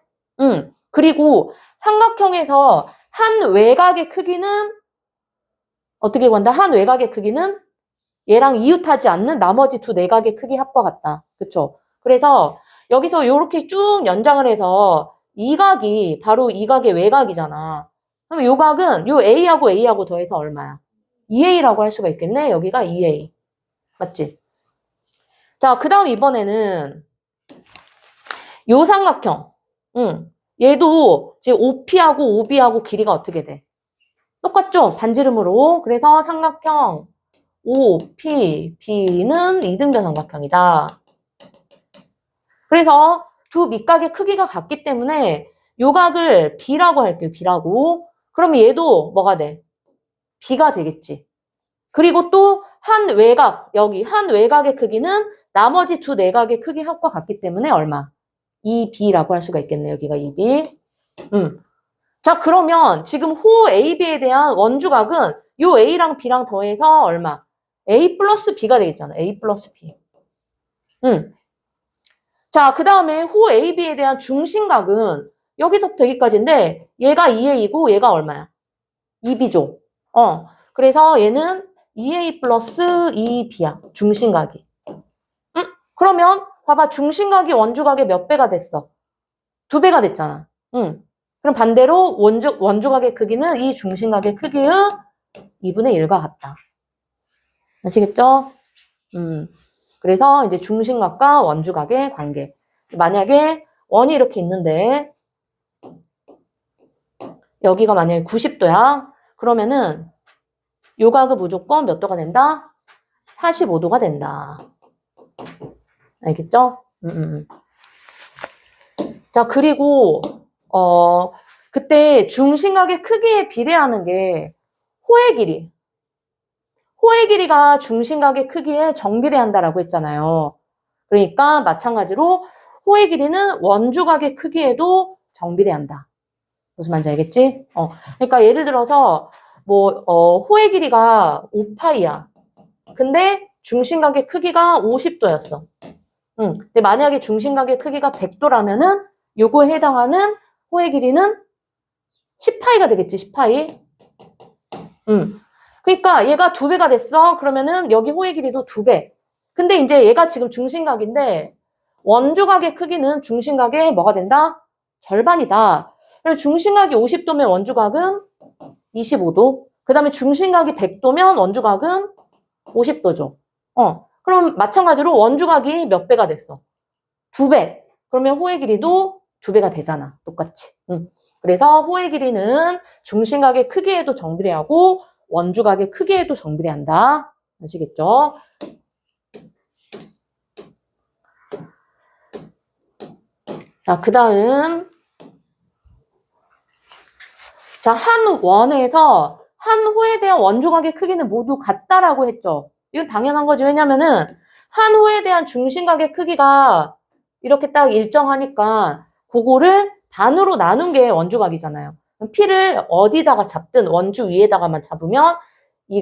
그리고 삼각형에서 한 외곽의 크기는 어떻게 구한다? 한 외곽의 크기는 얘랑 이웃하지 않는 나머지 두 내각의 크기 합과 같다. 그쵸? 그래서 여기서 이렇게 쭉 연장을 해서 이 각이 바로 이 각의 외곽이잖아. 그럼 요 각은 요 A하고 A하고 더해서 얼마야? 2A라고 할 수가 있겠네. 여기가 2A. 맞지? 자, 그 다음 이번에는 요 삼각형. 얘도 지금 OP하고 OB하고 길이가 어떻게 돼? 똑같죠? 반지름으로. 그래서 삼각형 OP, B는 이등변 삼각형이다. 그래서 두 밑각의 크기가 같기 때문에 요 각을 B라고 할게요. B라고. 그러면 얘도 뭐가 돼? B가 되겠지. 그리고 또 한 외곽, 여기 한 외곽의 크기는 나머지 두 내각의 크기 합과 같기 때문에 얼마? 2B라고 할 수가 있겠네. 여기가 2B. 자, 그러면 지금 호 AB에 대한 원주각은 요 A랑 B랑 더해서 얼마? A 플러스 B가 되겠잖아. A 플러스 B. 자, 그 다음에 호 AB에 대한 중심각은 여기서부터 여기까지인데 얘가 2A이고 얘가 얼마야? 2B죠. 그래서 얘는 2A 플러스 2B야. 중심각이. 그러면 봐봐. 중심각이 원주각의 몇 배가 됐어? 2배가 됐잖아. 그럼 반대로 원주각의 크기는 이 중심각의 크기의 2분의 1과 같다. 아시겠죠? 그래서 이제 중심각과 원주각의 관계. 만약에 원이 이렇게 있는데 여기가 만약에 90도야. 그러면은 요 각은 무조건 몇 도가 된다? 45도가 된다. 알겠죠? 자, 그리고 그때 중심각의 크기에 비례하는 게 호의 길이. 호의 길이가 중심각의 크기에 정비례한다라고 했잖아요. 그러니까 마찬가지로 호의 길이는 원주각의 크기에도 정비례한다. 무슨 말인지 알겠지? 그러니까 예를 들어서 호의 길이가 5파이야. 근데 중심각의 크기가 50도였어. 근데 만약에 중심각의 크기가 100도라면은 요거에 해당하는 호의 길이는 10파이가 되겠지, 10파이. 그러니까 얘가 2배가 됐어. 그러면은 여기 호의 길이도 2배. 근데 이제 얘가 지금 중심각인데 원주각의 크기는 중심각의 뭐가 된다? 절반이다. 그래서 중심각이 50도면 원주각은 25도. 그 다음에 중심각이 100도면 원주각은 50도죠. 그럼 마찬가지로 원주각이 몇 배가 됐어? 2배. 그러면 호의 길이도 2배가 되잖아. 똑같이. 그래서 호의 길이는 중심각의 크기에도 정비례하고 원주각의 크기에도 정비례한다. 아시겠죠? 자, 그 다음. 자, 한 원에서 한 호에 대한 원주각의 크기는 모두 같다라고 했죠. 이건 당연한 거지. 왜냐면은 한 호에 대한 중심각의 크기가 이렇게 딱 일정하니까 그거를 반으로 나눈 게 원주각이잖아요. P를 어디다가 잡든 원주 위에다가만 잡으면 이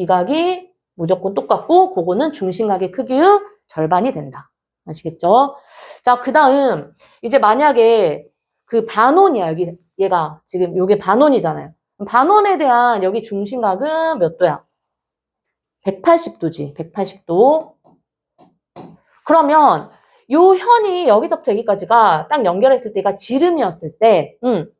각이 무조건 똑같고 그거는 중심각의 크기의 절반이 된다. 아시겠죠? 자, 그 다음 이제 만약에 그 반원이야. 얘가 지금 요게 반원이잖아요. 반원에 대한 여기 중심각은 몇 도야? 180도지. 180도. 그러면 요 현이 여기서부터 여기까지가 딱 연결했을 때가 지름이었을 때,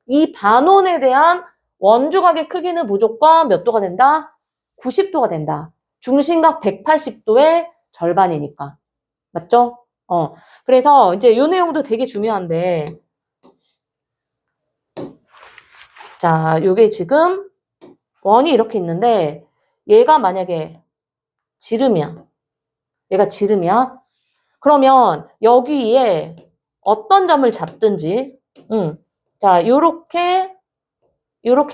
이 반원에 대한 원주각의 크기는 무조건 몇 도가 된다? 90도가 된다. 중심각 180도의 절반이니까. 맞죠? 그래서 이제 요 내용도 되게 중요한데, 자, 요게 지금 원이 이렇게 있는데, 얘가 만약에 지름이야. 얘가 지름이야. 그러면 여기에 어떤 점을 잡든지, 자, 요렇게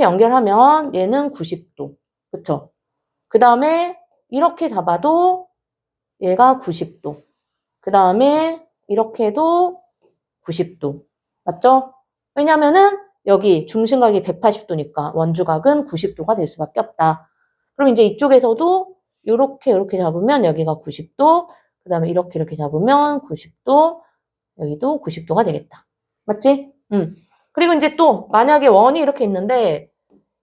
연결하면 얘는 90도. 그쵸? 그 다음에 이렇게 잡아도 얘가 90도. 그 다음에 이렇게 해도 90도. 맞죠? 왜냐면은 여기 중심각이 180도니까 원주각은 90도가 될 수밖에 없다. 그럼 이제 이쪽에서도 이렇게 잡으면 여기가 90도, 그 다음에 이렇게 잡으면 90도, 여기도 90도가 되겠다. 맞지? 그리고 이제 또 만약에 원이 이렇게 있는데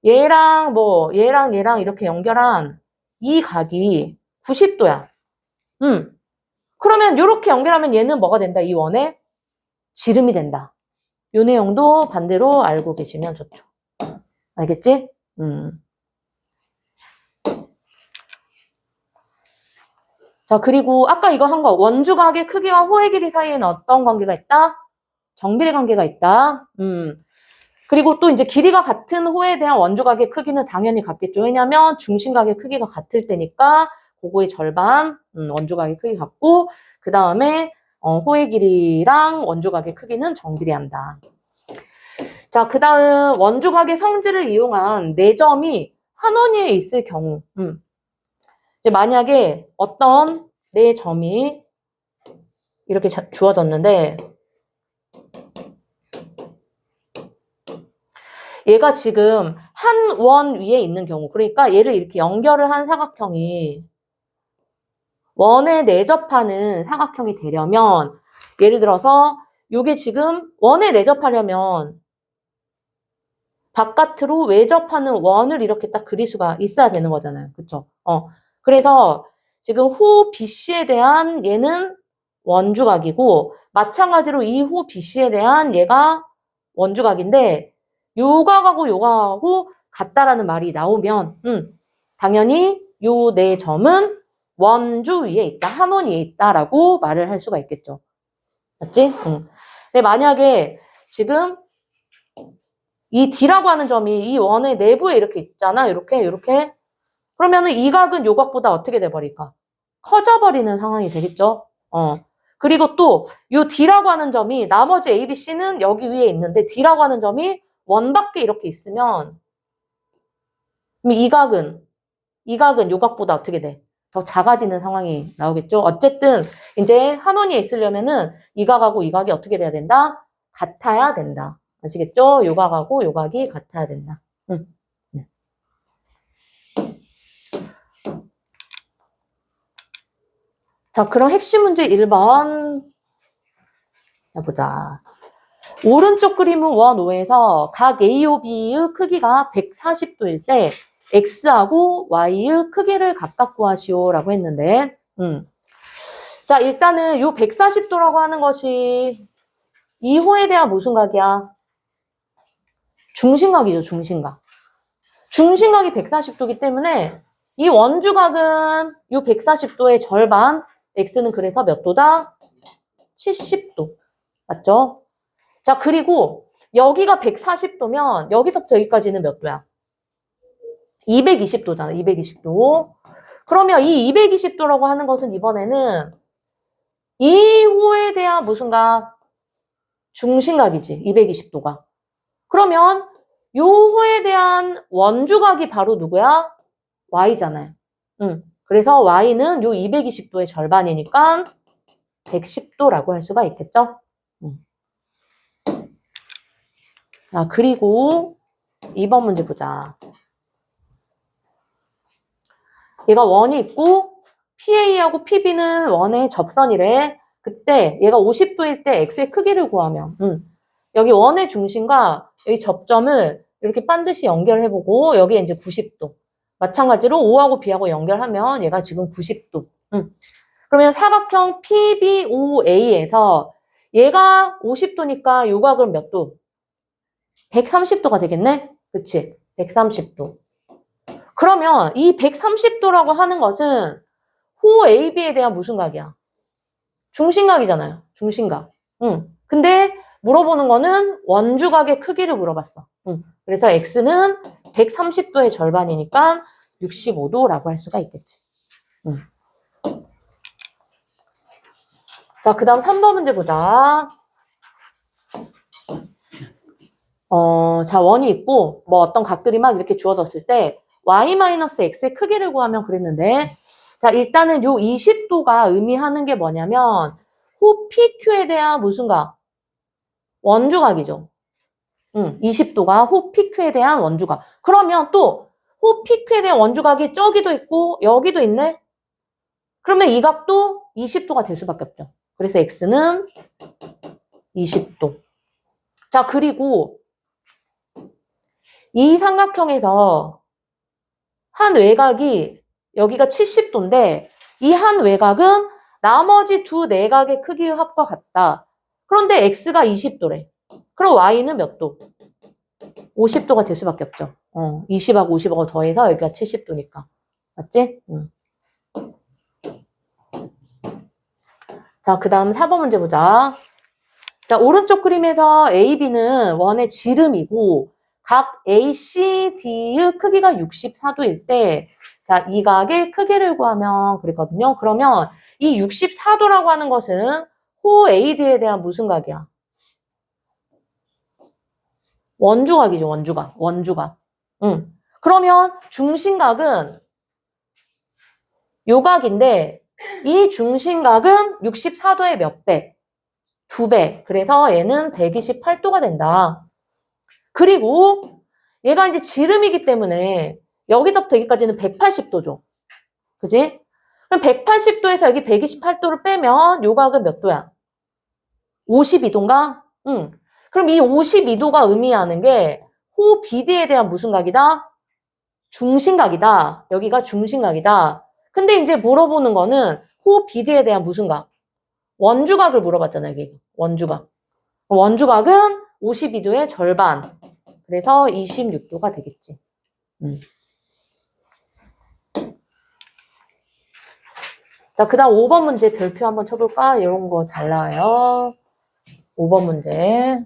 얘랑 얘랑 이렇게 연결한 이 각이 90도야. 그러면 이렇게 연결하면 얘는 뭐가 된다? 이 원에 지름이 된다. 요 내용도 반대로 알고 계시면 좋죠. 알겠지? 자, 그리고 아까 이거 한 거, 원주각의 크기와 호의 길이 사이에는 어떤 관계가 있다? 정비례 관계가 있다. 그리고 또 이제 길이가 같은 호에 대한 원주각의 크기는 당연히 같겠죠. 왜냐면 중심각의 크기가 같을 때니까 그거의 절반, 원주각의 크기 같고, 그 다음에 호의 길이랑 원주각의 크기는 정비례한다. 자, 그 다음 원주각의 성질을 이용한 네 점이 한 원위에 있을 경우, 이제 만약에 어떤 네 점이 이렇게 주어졌는데, 얘가 지금 한 원 위에 있는 경우, 그러니까 얘를 이렇게 연결을 한 사각형이 원에 내접하는 사각형이 되려면, 예를 들어서 요게 지금 원에 내접하려면 바깥으로 외접하는 원을 이렇게 딱 그릴 수가 있어야 되는 거잖아요. 그쵸? 그래서 지금 호 BC에 대한 얘는 원주각이고, 마찬가지로 이 호 BC에 대한 얘가 원주각인데, 요각하고 요각하고 같다라는 말이 나오면, 당연히 요 네 점은 원주 위에 있다, 한 원 위에 있다라고 말을 할 수가 있겠죠. 맞지? 근데 만약에 지금 이 D라고 하는 점이 이 원의 내부에 이렇게 있잖아. 이렇게. 그러면은 이 각은 요 각보다 어떻게 돼버릴까? 커져버리는 상황이 되겠죠? 그리고 또 요 D라고 하는 점이 나머지 A, B, C는 여기 위에 있는데 D라고 하는 점이 원 밖에 이렇게 있으면 그럼 이 각은 요 각보다 어떻게 돼? 더 작아지는 상황이 나오겠죠? 어쨌든 이제 한 원위에 있으려면은 이 각하고 이 각이 어떻게 돼야 된다? 같아야 된다. 아시겠죠? 요 각하고 요 각이 같아야 된다. 자, 그럼 핵심 문제 1번 보자. 오른쪽 그림은 원 5에서 각 AOB의 크기가 140도일 때 X하고 Y의 크기를 각각 구하시오라고 했는데 자, 일단은 요 140도라고 하는 것이 이 호에 대한 무슨 각이야? 중심각이죠, 중심각. 중심각이 140도이기 때문에 이 원주각은 요 140도의 절반, X는 그래서 몇 도다? 70도. 맞죠? 자, 그리고 여기가 140도면 여기서부터 여기까지는 몇 도야? 220도잖아, 220도. 그러면 이 220도라고 하는 것은 이번에는 이 호에 대한 무슨 각? 중심각이지, 220도가. 그러면 요 호에 대한 원주각이 바로 누구야? Y잖아요. 그래서 Y는 요 220도의 절반이니까 110도라고 할 수가 있겠죠? 자, 그리고 2번 문제 보자. 얘가 원이 있고 PA하고 PB는 원의 접선이래. 그때 얘가 50도일 때 X의 크기를 구하면 여기 원의 중심과 여기 접점을 이렇게 반드시 연결해보고 여기에 이제 90도. 마찬가지로 O하고 B하고 연결하면 얘가 지금 90도. 그러면 사각형 PBOA에서 얘가 50도니까 요 각은 몇 도? 130도가 되겠네? 그치? 130도. 그러면 이 130도라고 하는 것은 호 AB에 대한 무슨 각이야? 중심각이잖아요. 중심각. 근데 물어보는 거는 원주각의 크기를 물어봤어. 그래서 X는 130도의 절반이니까 65도라고 할 수가 있겠지. 자, 그 다음 3번 문제 보자. 자, 원이 있고, 뭐 어떤 각들이 막 이렇게 주어졌을 때, y-x의 크기를 구하면 그랬는데, 자, 일단은 요 20도가 의미하는 게 뭐냐면, 호 PQ에 대한 무슨 각? 원주각이죠. 20도가 호 PQ에 대한 원주각. 그러면 또, 호 PQ에 대한 원주각이 저기도 있고, 여기도 있네? 그러면 이 각도 20도가 될 수밖에 없죠. 그래서 x는 20도. 자, 그리고 이 삼각형에서 한 외곽이 여기가 70도인데 이 한 외곽은 나머지 두 내각의 크기의 합과 같다. 그런데 x가 20도래. 그럼 y는 몇 도? 50도가 될 수밖에 없죠. 20하고 50하고 더해서 여기가 70도니까. 맞지? 자, 그 다음 4번 문제 보자. 자, 오른쪽 그림에서 AB는 원의 지름이고 각 ACD의 크기가 64도일 때 자, 이 각의 크기를 구하면 그랬거든요. 그러면 이 64도라고 하는 것은 호 AD에 대한 무슨 각이야? 원주각이죠, 원주각. 원주각. 그러면 중심각은 요 각인데 이 중심각은 64도의 몇 배? 2배. 그래서 얘는 128도가 된다. 그리고 얘가 이제 지름이기 때문에 여기서부터 여기까지는 180도죠. 그지? 그럼 180도에서 여기 128도를 빼면 요 각은 몇 도야? 52도인가? 응. 그럼 이 52도가 의미하는 게 호 BD에 대한 무슨 각이다? 중심각이다. 여기가 중심각이다. 근데 이제 물어보는 거는 호 BD에 대한 무슨 각? 원주각을 물어봤잖아요, 여기. 원주각. 원주각은 52도의 절반. 그래서 26도가 되겠지. 자, 그 다음 5번 문제 별표 한번 쳐볼까? 이런 거 잘 나와요. 5번 문제.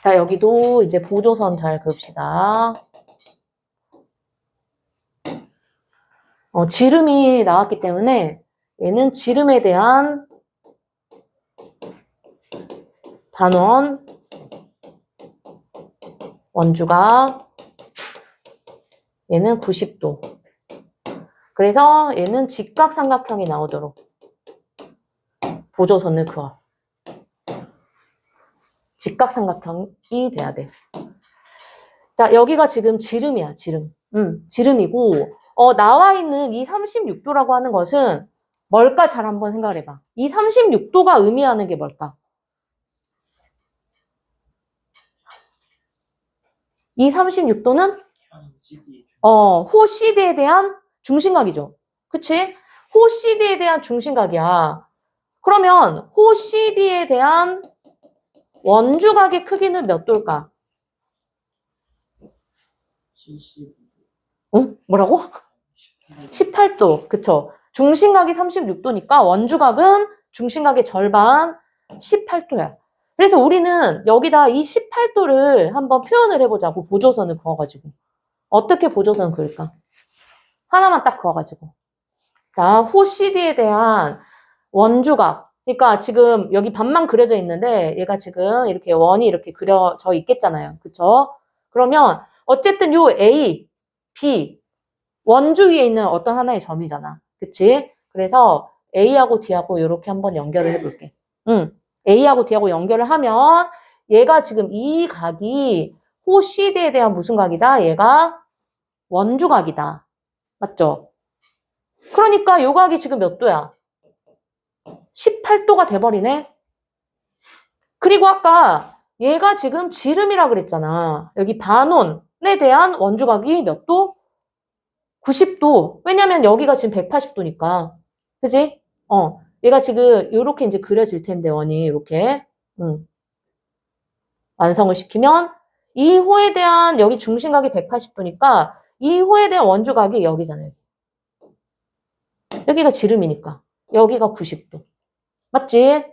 자, 여기도 이제 보조선 잘 그읍시다. 지름이 나왔기 때문에 얘는 지름에 대한 단원, 원주각, 얘는 90도. 그래서 얘는 직각삼각형이 나오도록 보조선을 그어. 직각삼각형이 돼야 돼. 자, 여기가 지금 지름이야, 지름. 지름이고, 나와 있는 이 36도라고 하는 것은 뭘까? 잘 한번 생각을 해봐. 이 36도가 의미하는 게 뭘까? 이 36도는 호 CD에 대한 중심각이죠. 그치? 호 CD에 대한 중심각이야. 그러면 호 CD에 대한 원주각의 크기는 몇 도일까? 70. 응? 뭐라고? 18도. 그쵸? 중심각이 36도니까 원주각은 중심각의 절반 18도야. 그래서 우리는 여기다 이 18도를 한번 표현을 해보자고. 보조선을 그어가지고. 어떻게 보조선을 그을까? 하나만 딱 그어가지고. 자, 호 CD에 대한 원주각. 그러니까 지금 여기 반만 그려져 있는데 얘가 지금 이렇게 원이 이렇게 그려져 있겠잖아요. 그쵸? 그러면 어쨌든 요 A, B, 원주 위에 있는 어떤 하나의 점이잖아. 그치? 그래서 A하고 D하고 이렇게 한번 연결을 해볼게. A하고 D하고 연결을 하면 얘가 지금 이 각이 호 CD에 대한 무슨 각이다? 얘가 원주각이다. 맞죠? 그러니까 요 각이 지금 몇 도야? 18도가 돼버리네? 그리고 아까 얘가 지금 지름이라 그랬잖아. 여기 반원에 대한 원주각이 몇 도? 90도. 왜냐면 여기가 지금 180도니까. 그지? 얘가 지금 요렇게 이제 그려질 텐데, 원이 이렇게. 완성을 시키면 이 호에 대한 여기 중심각이 180도니까 이 호에 대한 원주각이 여기잖아요. 여기가 지름이니까. 여기가 90도. 맞지?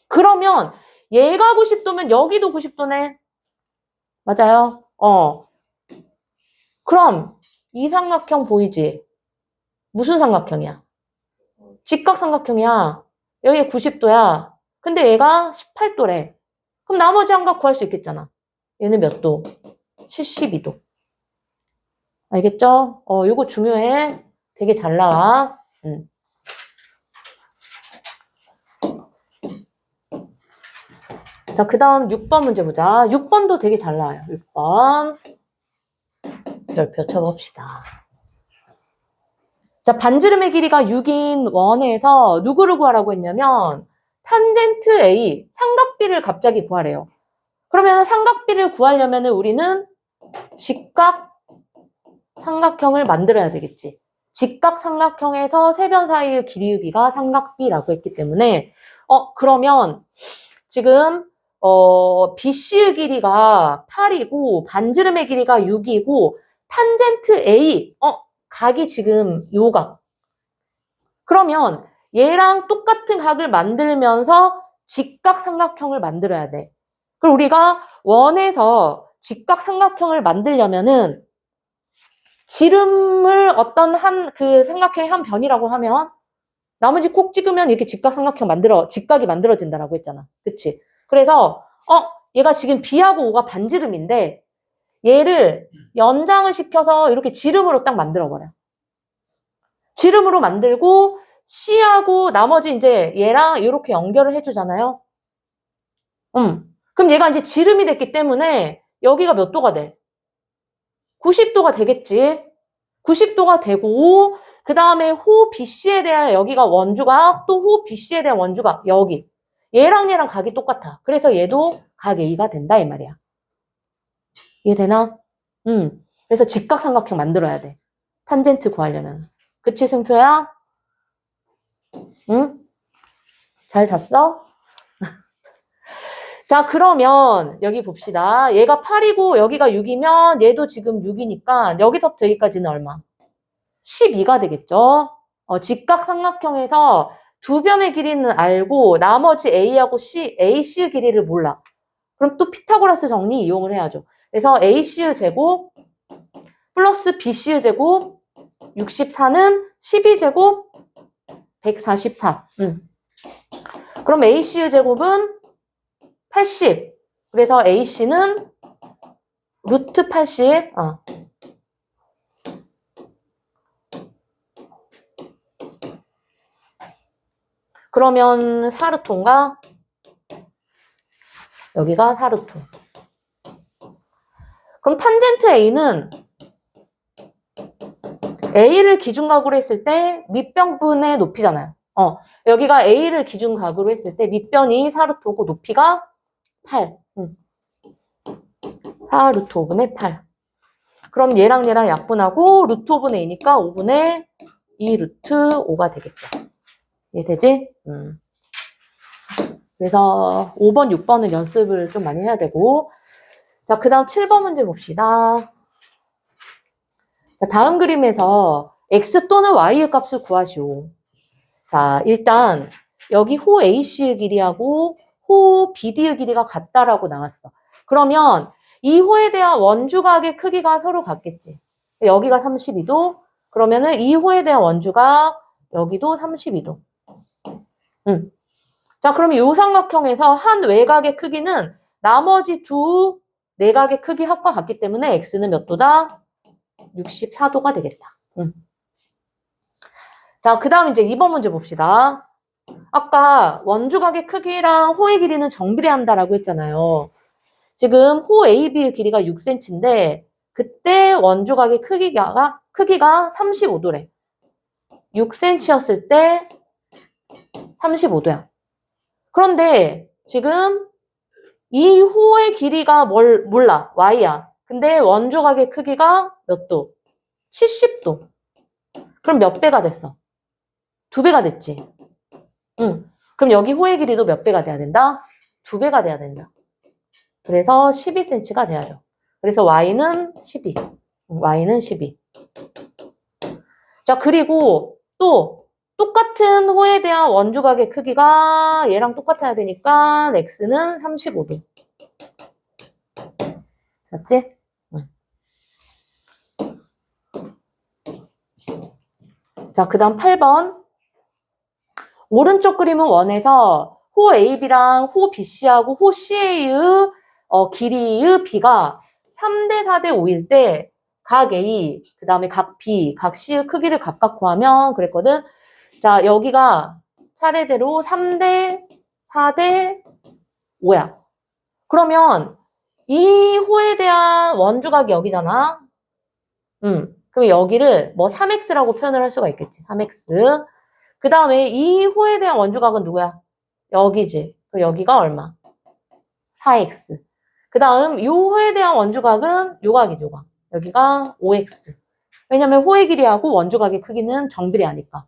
그러면 얘가 90도면 여기도 90도네. 맞아요? 그럼 이 삼각형 보이지? 무슨 삼각형이야? 직각삼각형이야. 여기가 90도야. 근데 얘가 18도래. 그럼 나머지 한 각 구할 수 있겠잖아. 얘는 몇 도? 72도. 알겠죠? 이거 중요해. 되게 잘 나와. 자, 그 다음 6번 문제 보자. 6번도 되게 잘 나와요. 6번. 별표 쳐봅시다. 자, 반지름의 길이가 6인 원에서 누구를 구하라고 했냐면 탄젠트 A, 삼각비를 갑자기 구하래요. 그러면 삼각비를 구하려면 우리는 직각 삼각형을 만들어야 되겠지. 직각삼각형에서 세 변 사이의 길이유기가 삼각비라고 했기 때문에 그러면 지금 BC의 길이가 8이고 반지름의 길이가 6이고 탄젠트 A 각이 지금 요 각. 그러면 얘랑 똑같은 각을 만들면서 직각삼각형을 만들어야 돼. 그럼 우리가 원에서 직각삼각형을 만들려면은 지름을 어떤 그 삼각형의 한 변이라고 하면 나머지 콕 찍으면 이렇게 직각이 만들어진다라고 했잖아. 그치? 그래서 얘가 지금 B하고 O가 반지름인데 얘를 연장을 시켜서 이렇게 지름으로 딱 만들어버려. 지름으로 만들고 C하고 나머지 이제 얘랑 이렇게 연결을 해주잖아요. 그럼 얘가 이제 지름이 됐기 때문에 여기가 몇 도가 돼? 90도가 되겠지. 90도가 되고 그 다음에 호 BC에 대한 여기가 원주각 또 호 BC에 대한 원주각 여기. 얘랑 각이 똑같아. 그래서 얘도 각 A가 된다 이 말이야. 이해되나? 그래서 직각삼각형 만들어야 돼. 탄젠트 구하려면. 그치 승표야? 응? 잘 잤어? 자, 그러면 여기 봅시다. 얘가 8이고 여기가 6이면 얘도 지금 6이니까 여기서부터 여기까지는 얼마? 12가 되겠죠? 직각삼각형에서 두 변의 길이는 알고 나머지 A하고 AC의 길이를 몰라. 그럼 또 피타고라스 정리 이용을 해야죠. 그래서 AC의 제곱 플러스 BC의 제곱 64는 12제곱 144. 그럼 AC의 제곱은 80. 그래서 AC는 루트 80. 그러면 4루토인가? 여기가 4루토. 그럼 탄젠트 A는 A를 기준각으로 했을 때 밑변분의 높이잖아요. 여기가 A를 기준각으로 했을 때 밑변이 4루토고 높이가 8. 4루트 5분의 8. 그럼 얘랑 약분하고 루트 5분의 2니까 5분의 2 루트 5가 되겠죠. 이해되지? 그래서 5번, 6번은 연습을 좀 많이 해야 되고. 자, 그 다음 7번 문제 봅시다. 자, 다음 그림에서 x 또는 y의 값을 구하시오. 자, 일단 여기 호 AC의 길이하고 호 BD의 길이가 같다라고 나왔어. 그러면 이 호에 대한 원주각의 크기가 서로 같겠지. 여기가 32도. 그러면은 이 호에 대한 원주각 여기도 32도. 자, 그러면 이 삼각형에서 한 외곽의 크기는 나머지 두 내각의 크기 합과 같기 때문에 x는 몇 도다? 64도가 되겠다. 자, 그 다음 이제 2번 문제 봅시다. 아까 원주각의 크기랑 호의 길이는 정비례한다라고 했잖아요. 지금 호 AB의 길이가 6cm인데 그때 원주각의 크기가 35도래. 6cm였을 때 35도야. 그런데 지금 이 호의 길이가 몰라. y야. 근데 원주각의 크기가 몇 도? 70도. 그럼 몇 배가 됐어? 2배가 됐지. 그럼 여기 호의 길이도 몇 배가 돼야 된다? 2배가 돼야 된다. 그래서 12cm가 돼야죠. 그래서 y는 12. y는 12. 자, 그리고 또 똑같은 호에 대한 원주각의 크기가 얘랑 똑같아야 되니까 x는 35도. 맞지? 자, 그 다음 8번. 오른쪽 그림은 원에서 호 AB랑 호 BC하고 호 CA의 길이의 B가 3대 4대 5일 때 각 A, 그 다음에 각 B, 각 C의 크기를 각각 구하면 그랬거든. 자, 여기가 차례대로 3대 4대 5야. 그러면 이 호에 대한 원주각이 여기잖아. 그럼 여기를 뭐 3x라고 표현을 할 수가 있겠지. 3x. 그 다음에 이 호에 대한 원주각은 누구야? 여기지. 그럼 여기가 얼마? 4x. 그 다음 이 호에 대한 원주각은 요 각이죠. 여기가 5x. 왜냐면 호의 길이하고 원주각의 크기는 정비례하니까.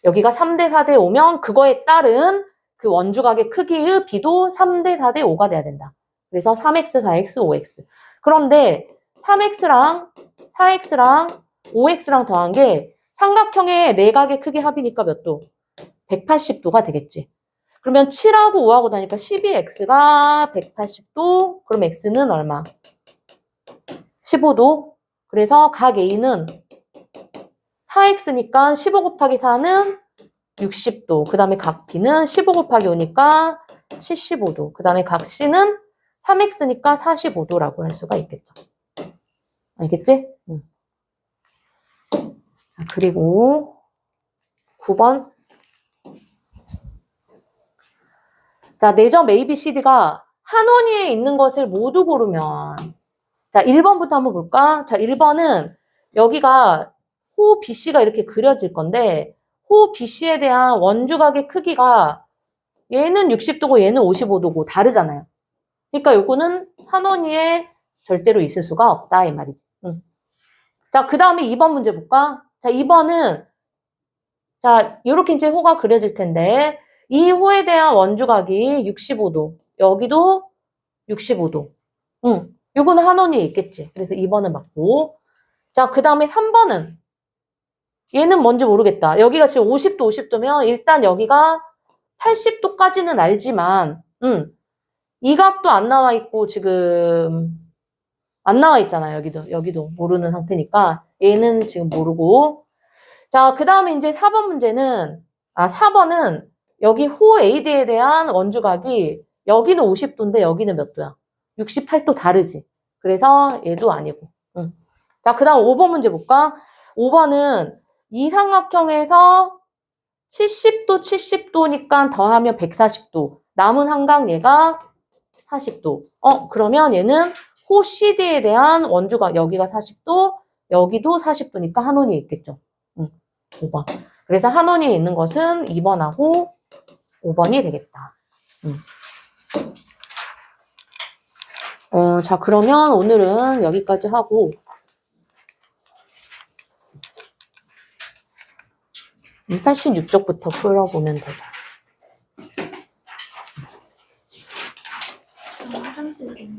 여기가 3대 4대 5면 그거에 따른 그 원주각의 크기의 비도 3대 4대 5가 돼야 된다. 그래서 3x, 4x, 5x. 그런데 3x랑 4x랑 5x랑 더한 게 삼각형의 내각의 크기 합이니까 몇 도? 180도가 되겠지. 그러면 7하고 5하고 다니까 12x가 180도, 그럼 x는 얼마? 15도. 그래서 각 A는 4x니까 15 곱하기 4는 60도. 그 다음에 각 B는 15 곱하기 5니까 75도. 그 다음에 각 C는 3x니까 45도라고 할 수가 있겠죠. 알겠지? 그리고 9번. 자, 내점 A, B, C, D가 한 원위에 있는 것을 모두 고르면, 자, 1번부터 한번 볼까? 자, 1번은 여기가 호 BC가 이렇게 그려질 건데, 호 BC에 대한 원주각의 크기가 얘는 60도고 얘는 55도고 다르잖아요. 그러니까 요거는 한 원위에 절대로 있을 수가 없다, 이 말이지. 자, 그 다음에 2번 문제 볼까? 자, 2번은, 자, 요렇게 이제 호가 그려질 텐데, 이 호에 대한 원주각이 65도, 여기도 65도. 요거는 한 원위에 있겠지. 그래서 2번은 맞고. 자, 그 다음에 3번은, 얘는 뭔지 모르겠다. 여기가 지금 50도, 50도면 일단 여기가 80도까지는 알지만, 이 각도 안 나와 있고 지금 안 나와 있잖아요. 여기도 모르는 상태니까 얘는 지금 모르고. 자, 그 다음에 이제 4번 문제는, 4번은 여기 호 AD에 대한 원주각이 여기는 50도인데 여기는 몇 도야? 68도 다르지. 그래서 얘도 아니고. 자, 그 다음 5번 문제 볼까? 5번은 이 삼각형에서 70도, 70도니까 더하면 140도. 남은 한각 얘가 40도. 그러면 얘는 호 CD에 대한 원주각, 여기가 40도, 여기도 40도니까 한 원위에 있겠죠. 5번. 그래서 한 원위에 있는 것은 2번하고 5번이 되겠다. 자, 그러면 오늘은 여기까지 하고, 86쪽부터 풀어보면 되죠. 화장실에.